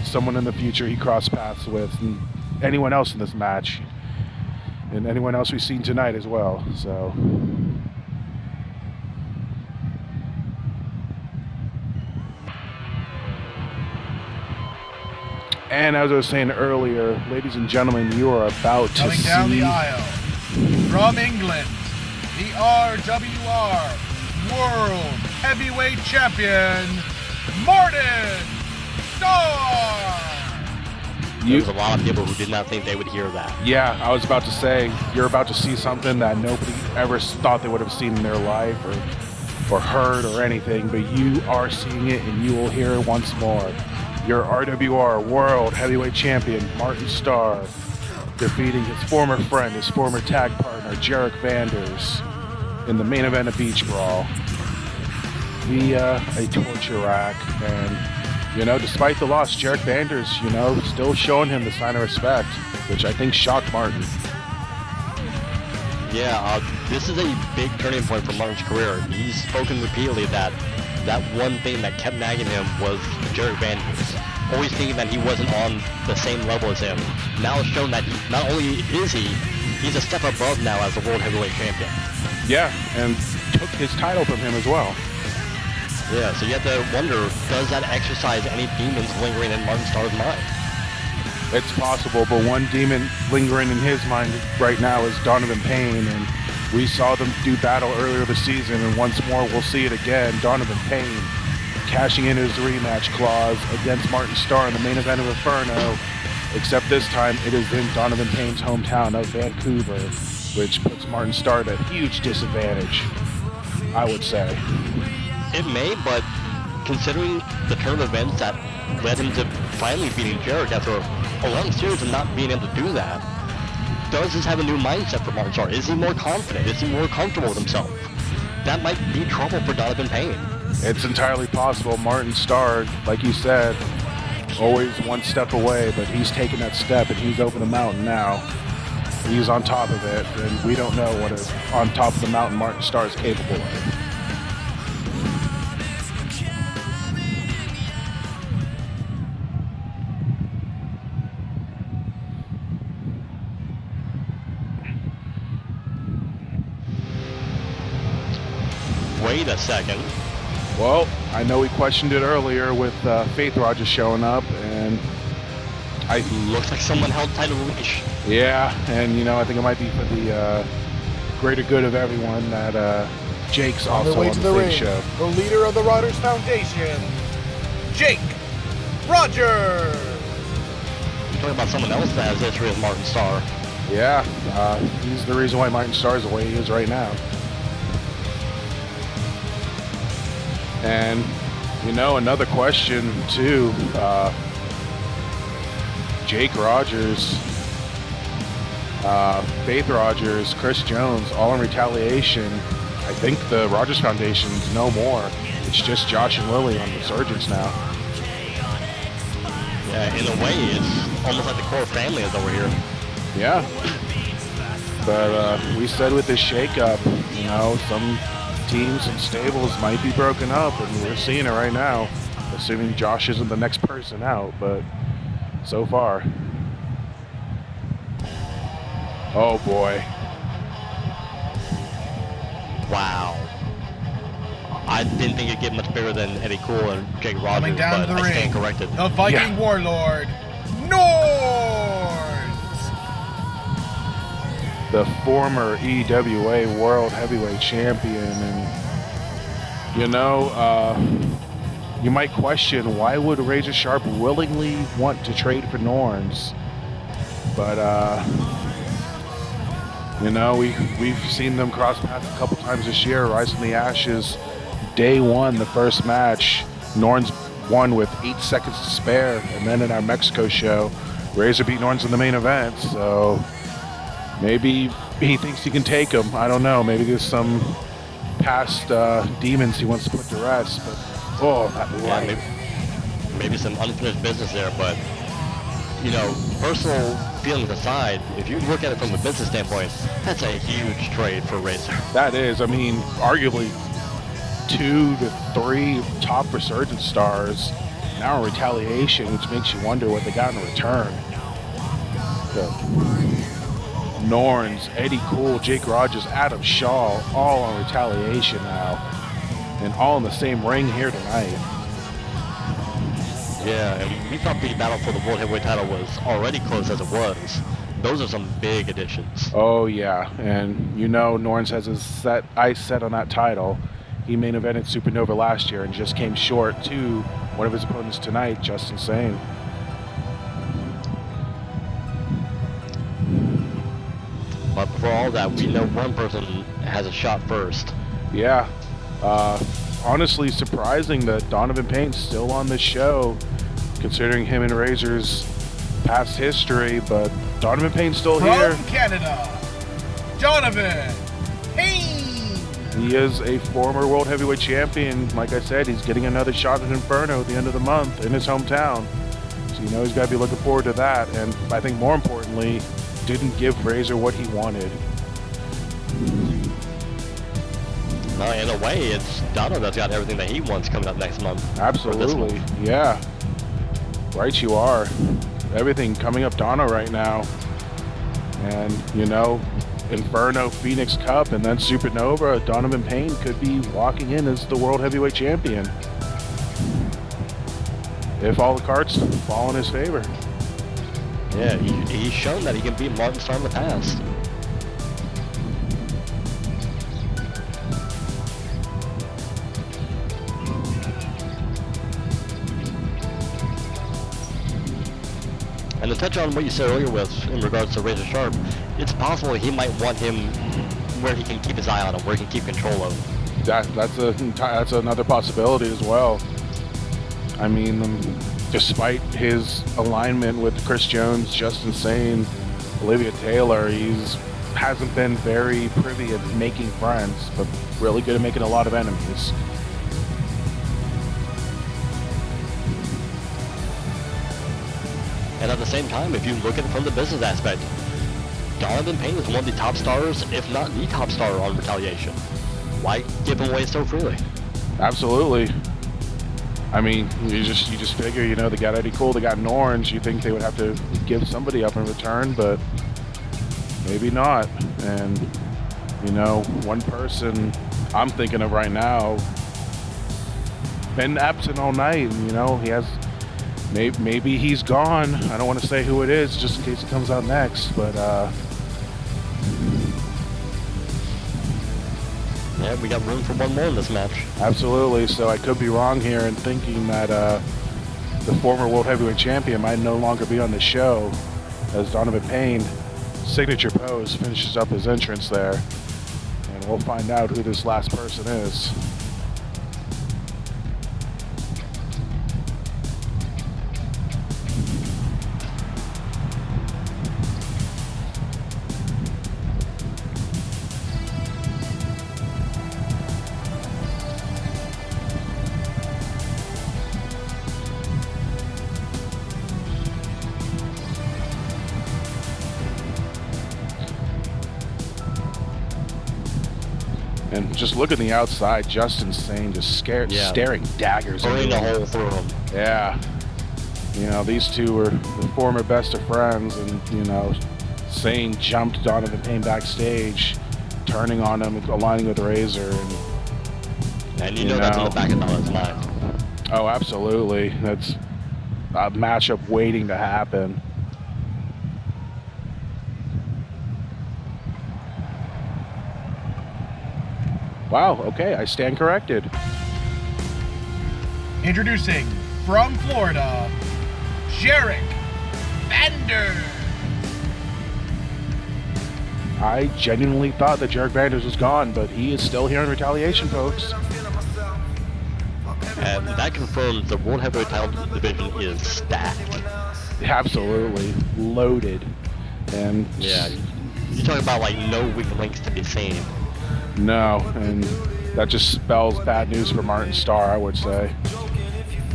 someone in the future he crossed paths with, and anyone else in this match, and anyone else we've seen tonight as well. So. And as I was saying earlier, ladies and gentlemen, you are about to Coming see... down the aisle, from England, the RWR World Heavyweight Champion, Martin Starr! There's a lot of people who did not think they would hear that. Yeah, I was about to say, you're about to see something that nobody ever thought they would have seen in their life or heard or anything, but you are seeing it, and you will hear it once more. Your RWR World Heavyweight Champion, Martin Starr, defeating his former friend, his former tag partner, Jarek Vanders, in the main event of Beach Brawl via a torture rack. And, despite the loss, Jarek Vanders, still showing him the sign of respect, which I think shocked Martin. Yeah, this is a big turning point for Martin's career. He's spoken repeatedly that one thing that kept nagging him was Jarek Vanders. Always thinking that he wasn't on the same level as him. Now it's shown that not only is he's a step above now as the World Heavyweight Champion. Yeah, and took his title from him as well. Yeah, so you have to wonder, does that exercise any demons lingering in Martin Starr's mind? It's possible, but one demon lingering in his mind right now is Donovan Payne, and we saw them do battle earlier this season, and once more we'll see it again. Donovan Payne cashing in his rematch clause against Martin Starr in the main event of Inferno, except this time it is in Donovan Payne's hometown of Vancouver, which puts Martin Starr at a huge disadvantage, I would say. It may, but considering the turn of events that led him to finally beating Jarrett after a long series and not being able to do that, does this have a new mindset for Martin Starr? Is he more confident? Is he more comfortable with himself? That might be trouble for Donovan Payne. It's entirely possible. Martin Starr, like you said, always one step away, but he's taken that step and he's over the mountain now. He's on top of it, and we don't know what is on top of the mountain Martin Starr is capable of. Wait a second. Well, I know we questioned it earlier with Faith Rogers showing up, and Looks like someone held tight of a leash. yeah, and you know, I think it might be for the greater good of everyone that Jake's On also their way on to the the big ring, show. the leader of the Riders Foundation, Jake Rogers. You're talking about someone else that has history with Martin Starr. Yeah, he's the reason why Martin Starr is the way he is right now. And, you know, another question, too. Jake Rogers, Faith Rogers, Chris Jones, all in Retaliation. I think the Rogers Foundation's no more. It's just Josh and Lily on Resurgence now. Yeah, in a way, it's almost like the core family is over here. Yeah. But we said with this shakeup, you know, some teams and stables might be broken up, and we're seeing it right now, assuming Josh isn't the next person out, but so far. Oh boy. Wow. I didn't think it'd get much bigger than Eddie Cool and Jake Rogers, Coming down but to the I ring, stand corrected. the Viking Yeah. Warlord, Norns. The former EWA World Heavyweight Champion, and you know, you might question why would Razor Sharp willingly want to trade for Norns, but you know, we've seen them cross paths a couple times this year. Rise from the Ashes, day one, the first match, Norns won with 8 seconds to spare, and then in our Mexico show, Razor beat Norns in the main event. So maybe he thinks he can take him. I don't know. Maybe there's some past demons he wants to put to rest. But that Yeah, light. maybe some unfinished business there, but you know, personal feelings aside, if you look at it from a business standpoint, that's a huge trade for Razor. That is, I mean, arguably 2 to 3 top Resurgence stars now in Retaliation, which makes you wonder what they got in return. The Norns, Eddie Cool, Jake Rogers, Adam Shaw, all on Retaliation now, and all in the same ring here tonight. Yeah, and we thought the battle for the World Heavyweight title was already close as it was. Those are some big additions. Oh yeah, and you know Norns has his eyes set on that title. He main evented Supernova last year and just came short to one of his opponents tonight, Justin Sane. But for all that, we know one person has a shot first. Yeah, honestly surprising that Donovan Payne's still on the show, considering him and Razor's past history, but Donovan Payne's still here. From Canada, Donovan Payne. He is a former World Heavyweight Champion. Like I said, he's getting another shot at Inferno at the end of the month in his hometown. So you know he's got to be looking forward to that. And I think more importantly, didn't give Razor what he wanted. No, in a way, it's Dono that's got everything that he wants coming up next month. Absolutely, yeah. Right you are. Everything coming up Dono right now. And, you know, Inferno, Phoenix Cup, and then Supernova, Donovan Payne could be walking in as the World Heavyweight Champion. If all the cards fall in his favor. Yeah, he's shown that he can beat Martin Starr in the past. And to touch on what you said earlier in regards to Razor Sharp, it's possible he might want him where he can keep his eye on him, where he can keep control of him. That's another possibility as well. I mean, despite his alignment with Chris Jones, Justin Sane, Olivia Taylor, he's hasn't been very privy at making friends, but really good at making a lot of enemies. And at the same time, if you look at it from the business aspect, Donovan Payne is one of the top stars, if not the top star on Retaliation. Why give him away so freely? Absolutely. I mean, you just figure, you know, they got Eddie Cole, they got Norns, you think they would have to give somebody up in return, but maybe not. And, you know, one person I'm thinking of right now, been absent all night, and, you know, he has, maybe he's gone. I don't want to say who it is, just in case it comes out next, but, yeah, we got room for one more in this match. absolutely. So I could be wrong here in thinking that the former World Heavyweight Champion might no longer be on the show, as Donovan Payne, signature pose, finishes up his entrance there. And we'll find out who this last person is. And just look at the outside, Justin Sane just staring daggers Burning into a him. hole through him. Yeah. You know, these two were the former best of friends, and, you know, Sane jumped Donovan Payne backstage, turning on him, aligning with Razor. And you know that's in the back of Donovan's mind. Oh, absolutely. That's a matchup waiting to happen. Wow, okay, I stand corrected. Introducing from Florida, Jarek Vander. I genuinely thought that Jarek Vanders was gone, but he is still here in Retaliation, folks. And that confirms the World Heavyweight Title division is stacked. Absolutely loaded. And Yeah, you talk about like no weak links to be seen. no, and that just spells bad news for Martin Starr, I would say.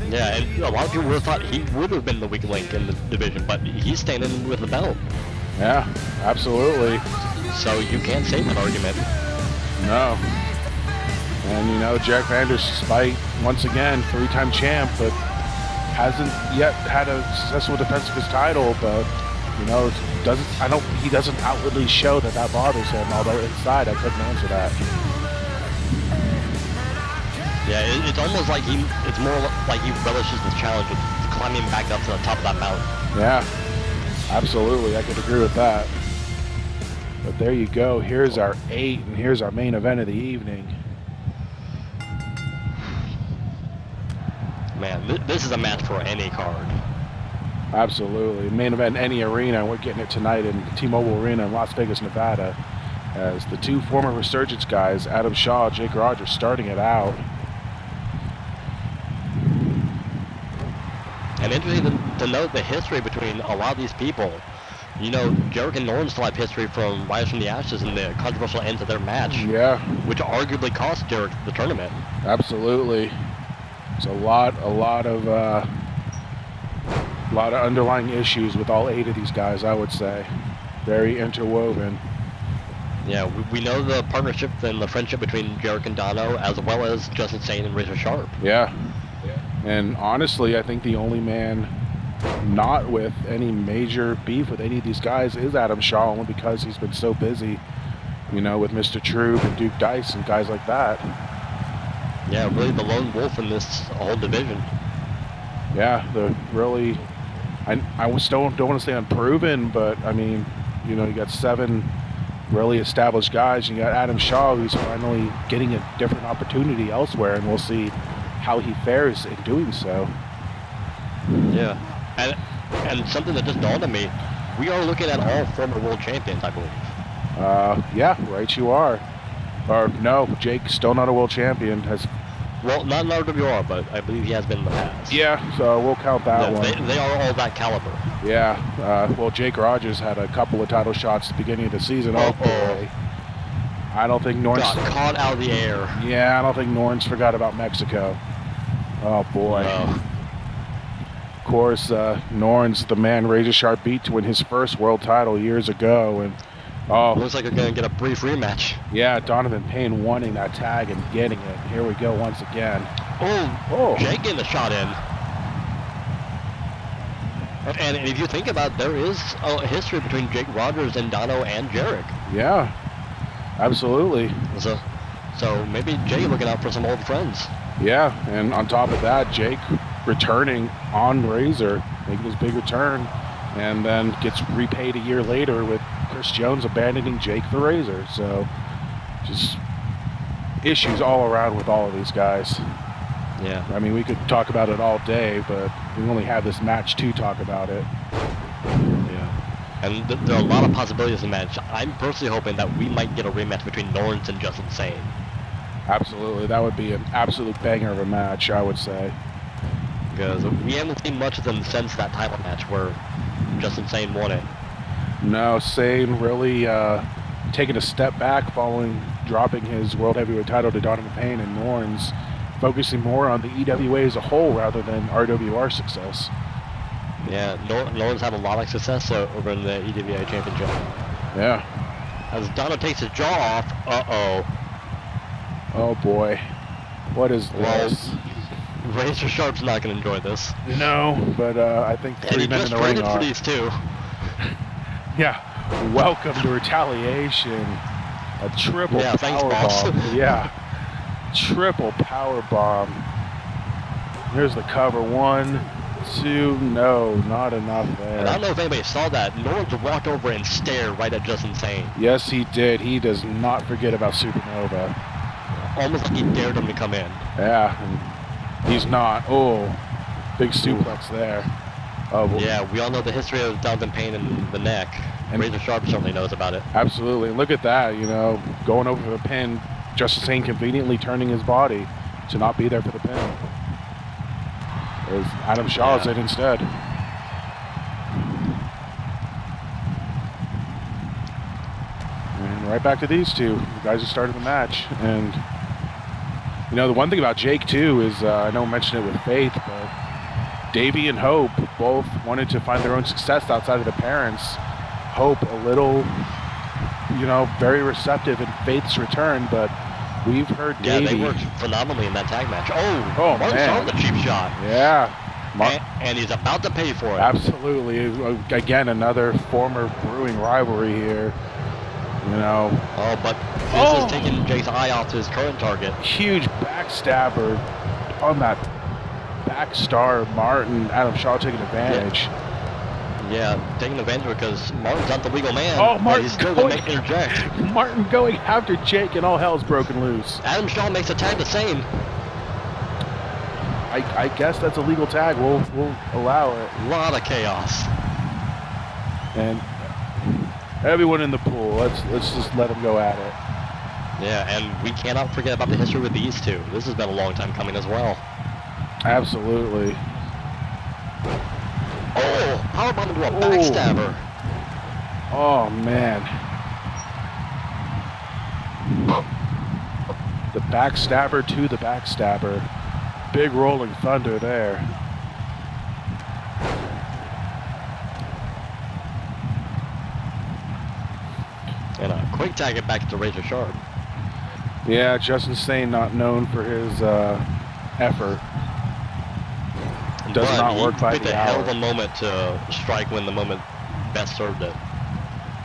Yeah, and a lot of people would have thought he would have been the weak link in the division, but he's standing with the belt. Yeah, absolutely. So you can't say that argument. No. And, you know, Jarek Vanders, despite, once again, three-time champ, but hasn't yet had a successful defense of his title, but, you know, he doesn't outwardly show that bothers him, although inside I couldn't answer that. Yeah, it's almost like it's more like he relishes the challenge of climbing back up to the top of that mountain. Yeah, absolutely, I could agree with that. But there you go, here's our 8, and here's our main event of the evening. Man, this is a match for any card. Absolutely. Main event in any arena. We're getting it tonight in T-Mobile Arena in Las Vegas, Nevada, as the two former Resurgence guys, Adam Shaw, Jake Rogers, starting it out. And interesting to note the history between a lot of these people. You know, Jarek and Norton still have history from Rise from the Ashes and the controversial end to their match. Yeah. Which arguably cost Jarek the tournament. Absolutely. It's a lot of underlying issues with all 8 of these guys, I would say. Very interwoven. Yeah, we know the partnership and the friendship between Jarek and Dono, as well as Justin Sane and Razor Sharp. Yeah. And honestly, I think the only man not with any major beef with any of these guys is Adam Shaw, only because he's been so busy, you know, with Mr. Troop and Duke Dice and guys like that. Yeah, really the lone wolf in this whole division. Yeah, I still don't want to say unproven, but I mean, you know, you got 7 really established guys. You got Adam Shaw, who's finally getting a different opportunity elsewhere, and we'll see how he fares in doing so. Yeah, and something that just dawned on me, we are looking at all former world champions, I believe. Yeah, right you are. Or no, Jake, still not a world champion, has Well, not in RWR, but I believe he has been in the past. Yeah, so we'll count that Yeah, one. they are all that caliber. Yeah, well, Jake Rogers had a couple of title shots at the beginning of the season. Oh, boy. I don't think Norns... Got caught out of the air. Yeah, I don't think Norns forgot about Mexico. Oh, boy. No. Of course, Norns, the man Razor Sharp beat to win his first world title years ago. And, Looks like we're going to get a brief rematch. Yeah, Donovan Payne wanting that tag and getting it. Here we go once again. Oh, Jake getting the shot in. And if you think about it, there is a history between Jake Rogers and Dono and Jarek. Yeah, absolutely. So maybe Jake looking out for some old friends. Yeah, and on top of that, Jake returning on Razor, making his big return, and then gets repaid a year later with Chris Jones abandoning Jake the Razor. So just issues all around with all of these guys. Yeah. I mean, we could talk about it all day, but we only have this match to talk about it. Yeah. And there are a lot of possibilities in the match. I'm personally hoping that we might get a rematch between Norns and Just Insane. Absolutely. That would be an absolute banger of a match, I would say. Because we haven't seen much of them since that title match where Just Insane won it. No, Sane really taking a step back following dropping his World Heavyweight title to Donovan Payne, and Norns focusing more on the EWA as a whole rather than RWR success. Yeah, Norns had a lot of success over in the EWA Championship. Yeah. As Dono takes his jaw off, Oh boy. What is this? Well, Razor Sharp's not going to enjoy this. No, but I think the And three he men in just the ring traded are. for these two. Yeah. Welcome to Retaliation. A triple Yeah, thanks, power boss. bomb. Yeah. Triple power bomb. Here's the cover. 1, 2. No, not enough there. And I don't know if anybody saw that. Norns walked over and stared right at Just Insane. Yes, he did. He does not forget about Supernova. Almost like he dared him to come in. Yeah, and he's not. Oh, big suplex there. Oh, well, Yeah, we all know the history of Donovan Payne in the neck. And- Razor Sharp certainly knows about it. absolutely. Look at that, you know, going over for the pin, Just Insane conveniently turning his body to not be there for the pin. As Adam Shaw's Yeah. it instead. And right back to these two, the guys who started the match. And, you know, the one thing about Jake, too, is I know I mentioned it with Faith, but Davey and Hope both wanted to find their own success outside of the parents. Hope a little, you know, very receptive in Faith's return, but we've heard Yeah, Davey. they worked phenomenally in that tag match. Oh, Martin man. saw the cheap shot. Yeah. And he's about to pay for it. Absolutely. Again, another former brewing rivalry here. You know, Oh, but this is taking Jake's eye off his current target. huge backstabber on that back star of Martin. Adam Shaw taking advantage. Yeah, taking advantage because Martin's not the legal man. Oh, but Martin's he's still going going. to interject. Martin going after Jake, and all hell's broken loose. Adam Shaw makes the tag the same. I guess that's a legal tag. We'll allow it. A lot of chaos. And everyone in the pool, let's just let them go at it. Yeah, and we cannot forget about the history with these two. This has been a long time coming as well. Absolutely. Oh, powerbomb into a backstabber. Oh man. The backstabber to the backstabber. Big rolling thunder there. And a quick tag it back to Razor Sharp. Yeah, Just Insane not known for his effort. Does But not he work by picked the a hell of hour. a moment to strike when the moment best served it.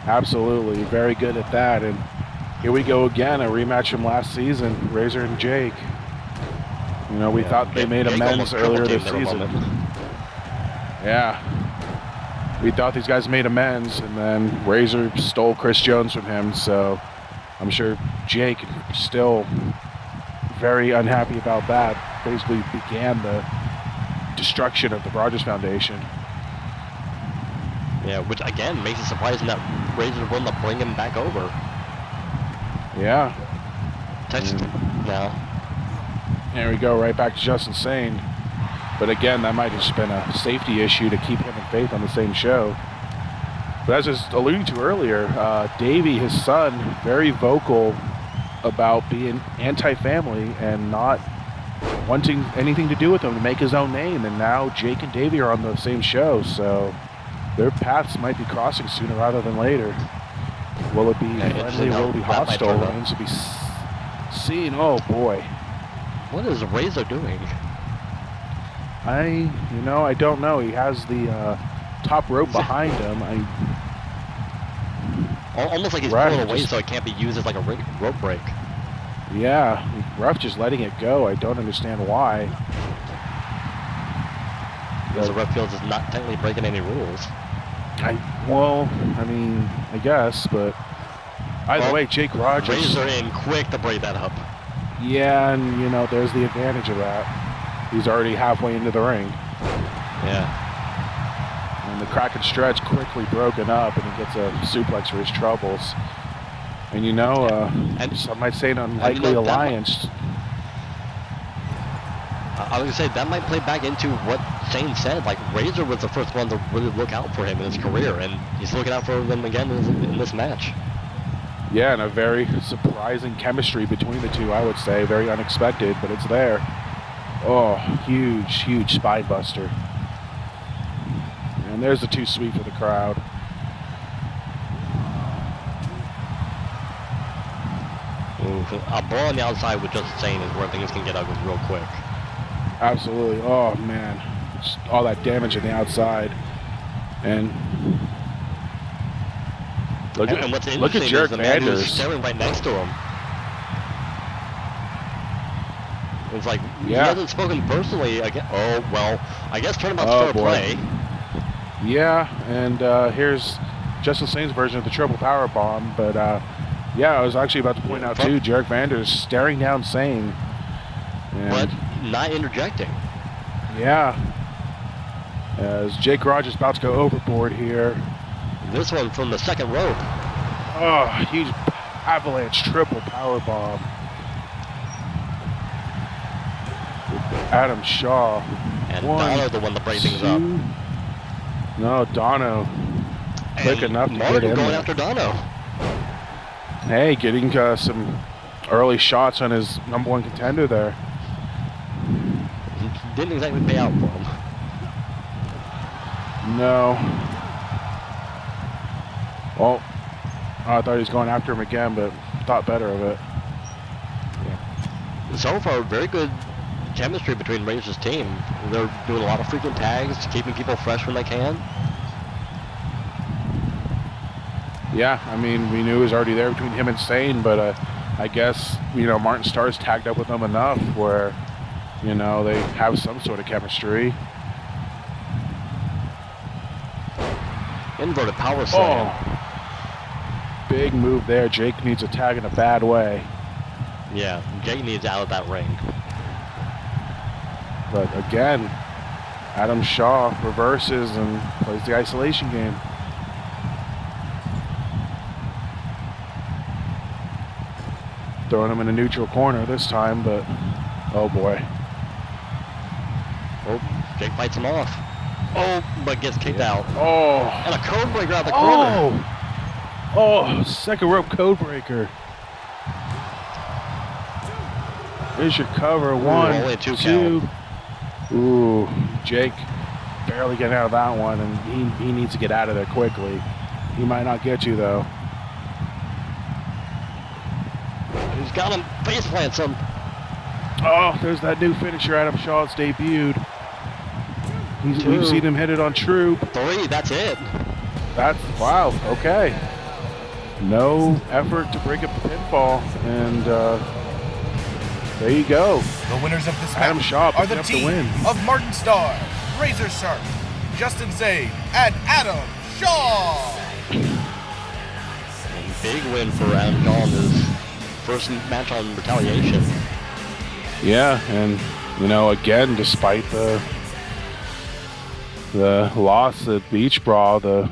Absolutely, very good at that. And here we go again, a rematch from last season, Razor and Jake. You know, we Yeah, thought they Jake- made Jake amends almost earlier triple this teamed there a season. moment. Yeah. We thought these guys made amends, and then Razor stole Chris Jones from him, so I'm sure Jake still very unhappy about that. Basically began the destruction of the Rogers Foundation. Yeah, which again makes it surprising that Razor wouldn't have bring him back over. Yeah. Text now. There we go, right back to Justin Sane. But again, that might have just been a safety issue to keep him and Faith on the same show. But as I was alluding to earlier, Davey, his son, very vocal about being anti-family and not wanting anything to do with him to make his own name. And now Jake and Davey are on the same show, so their paths might be crossing sooner rather than later. Will it be friendly or will it be hostile? Remains to be seen. Oh boy. What is Razor doing? I don't know. He has the top rope behind him. Almost like he's Ref pulling away just- so it can't be used as like a rope break. Yeah, ref just letting it go. I don't understand why. Because the ref feels it's not technically breaking any rules. I guess, but either way, Jake Rogers. Razor in quick to break that up. Yeah, and there's the advantage of that. He's already halfway into the ring. Yeah. And the crack and stretch quickly broken up, and he gets a suplex for his troubles. And And- some might say an unlikely that alliance. I was gonna say that might play back into what Shane said. Like Razor was the first one to really look out for him in his career, and he's looking out for them again in this match. Yeah, and a very surprising chemistry between the two, I would say. Very unexpected, but it's there. Oh, huge spine buster. And there's the 2 sweep for the crowd. Ooh, a ball on the outside with just Shane is where things can get ugly real quick. Absolutely. Oh, man. Just all that damage on the outside. And look And what's at interesting Jerk is the man who's Vanders. staring right next to him. It's like he Yeah. hasn't spoken personally again. Oh well, I guess turnabout's Oh, fair boy. play. Yeah, and here's Justin Sane's version of the triple power bomb. But yeah, I was actually about to point out too, Jerk Vanders staring down Sane. And But not interjecting. yeah, as Jake Rogers about to go overboard here. This one from the second rope. Oh, huge avalanche triple power bomb. Adam Shaw. And One, Dono the one to break things up. two. No, Dono. Quick And enough to Martin get in going there. after Dono. Hey, getting some early shots on his #1 contender there. Didn't exactly pay out for him. No. Well, I thought he was going after him again, but thought better of it. So far, very good chemistry between Razor's team. They're doing a lot of frequent tags, keeping people fresh when they can. Yeah, I mean, we knew it was already there between him and Sane, but I guess, Martin Starr's tagged up with them enough where, they have some sort of chemistry. Inverted power slam. Oh, big move there. Jake needs a tag in a bad way. Yeah, Jake needs out of that ring. But again, Adam Shaw reverses and plays the isolation game. Throwing him in a neutral corner this time, but oh boy. Oh, Jake fights him off. Oh, but gets kicked out. Oh, And a code breaker out the corner. oh, second rope code breaker. Here's your cover. One, only a 2 two. Ooh, Jake barely getting out of that one, and he needs to get out of there quickly. He might not get you though. He's got him. Face plants him. Oh, there's that new finisher Adam Shaw's debuted. Two. We've seen him hit it on Troop. 3, that's it. That's, wow, okay. No effort to break up the pinfall, and there you go. The winners of this Adam match Shaw are picking the up the team win. of Martin Starr, Razor Sharp, Justin Zane, and Adam Shaw. And big win for Adam Shaw in his first match on Retaliation. Yeah, and again, despite the loss at Beach Brawl, the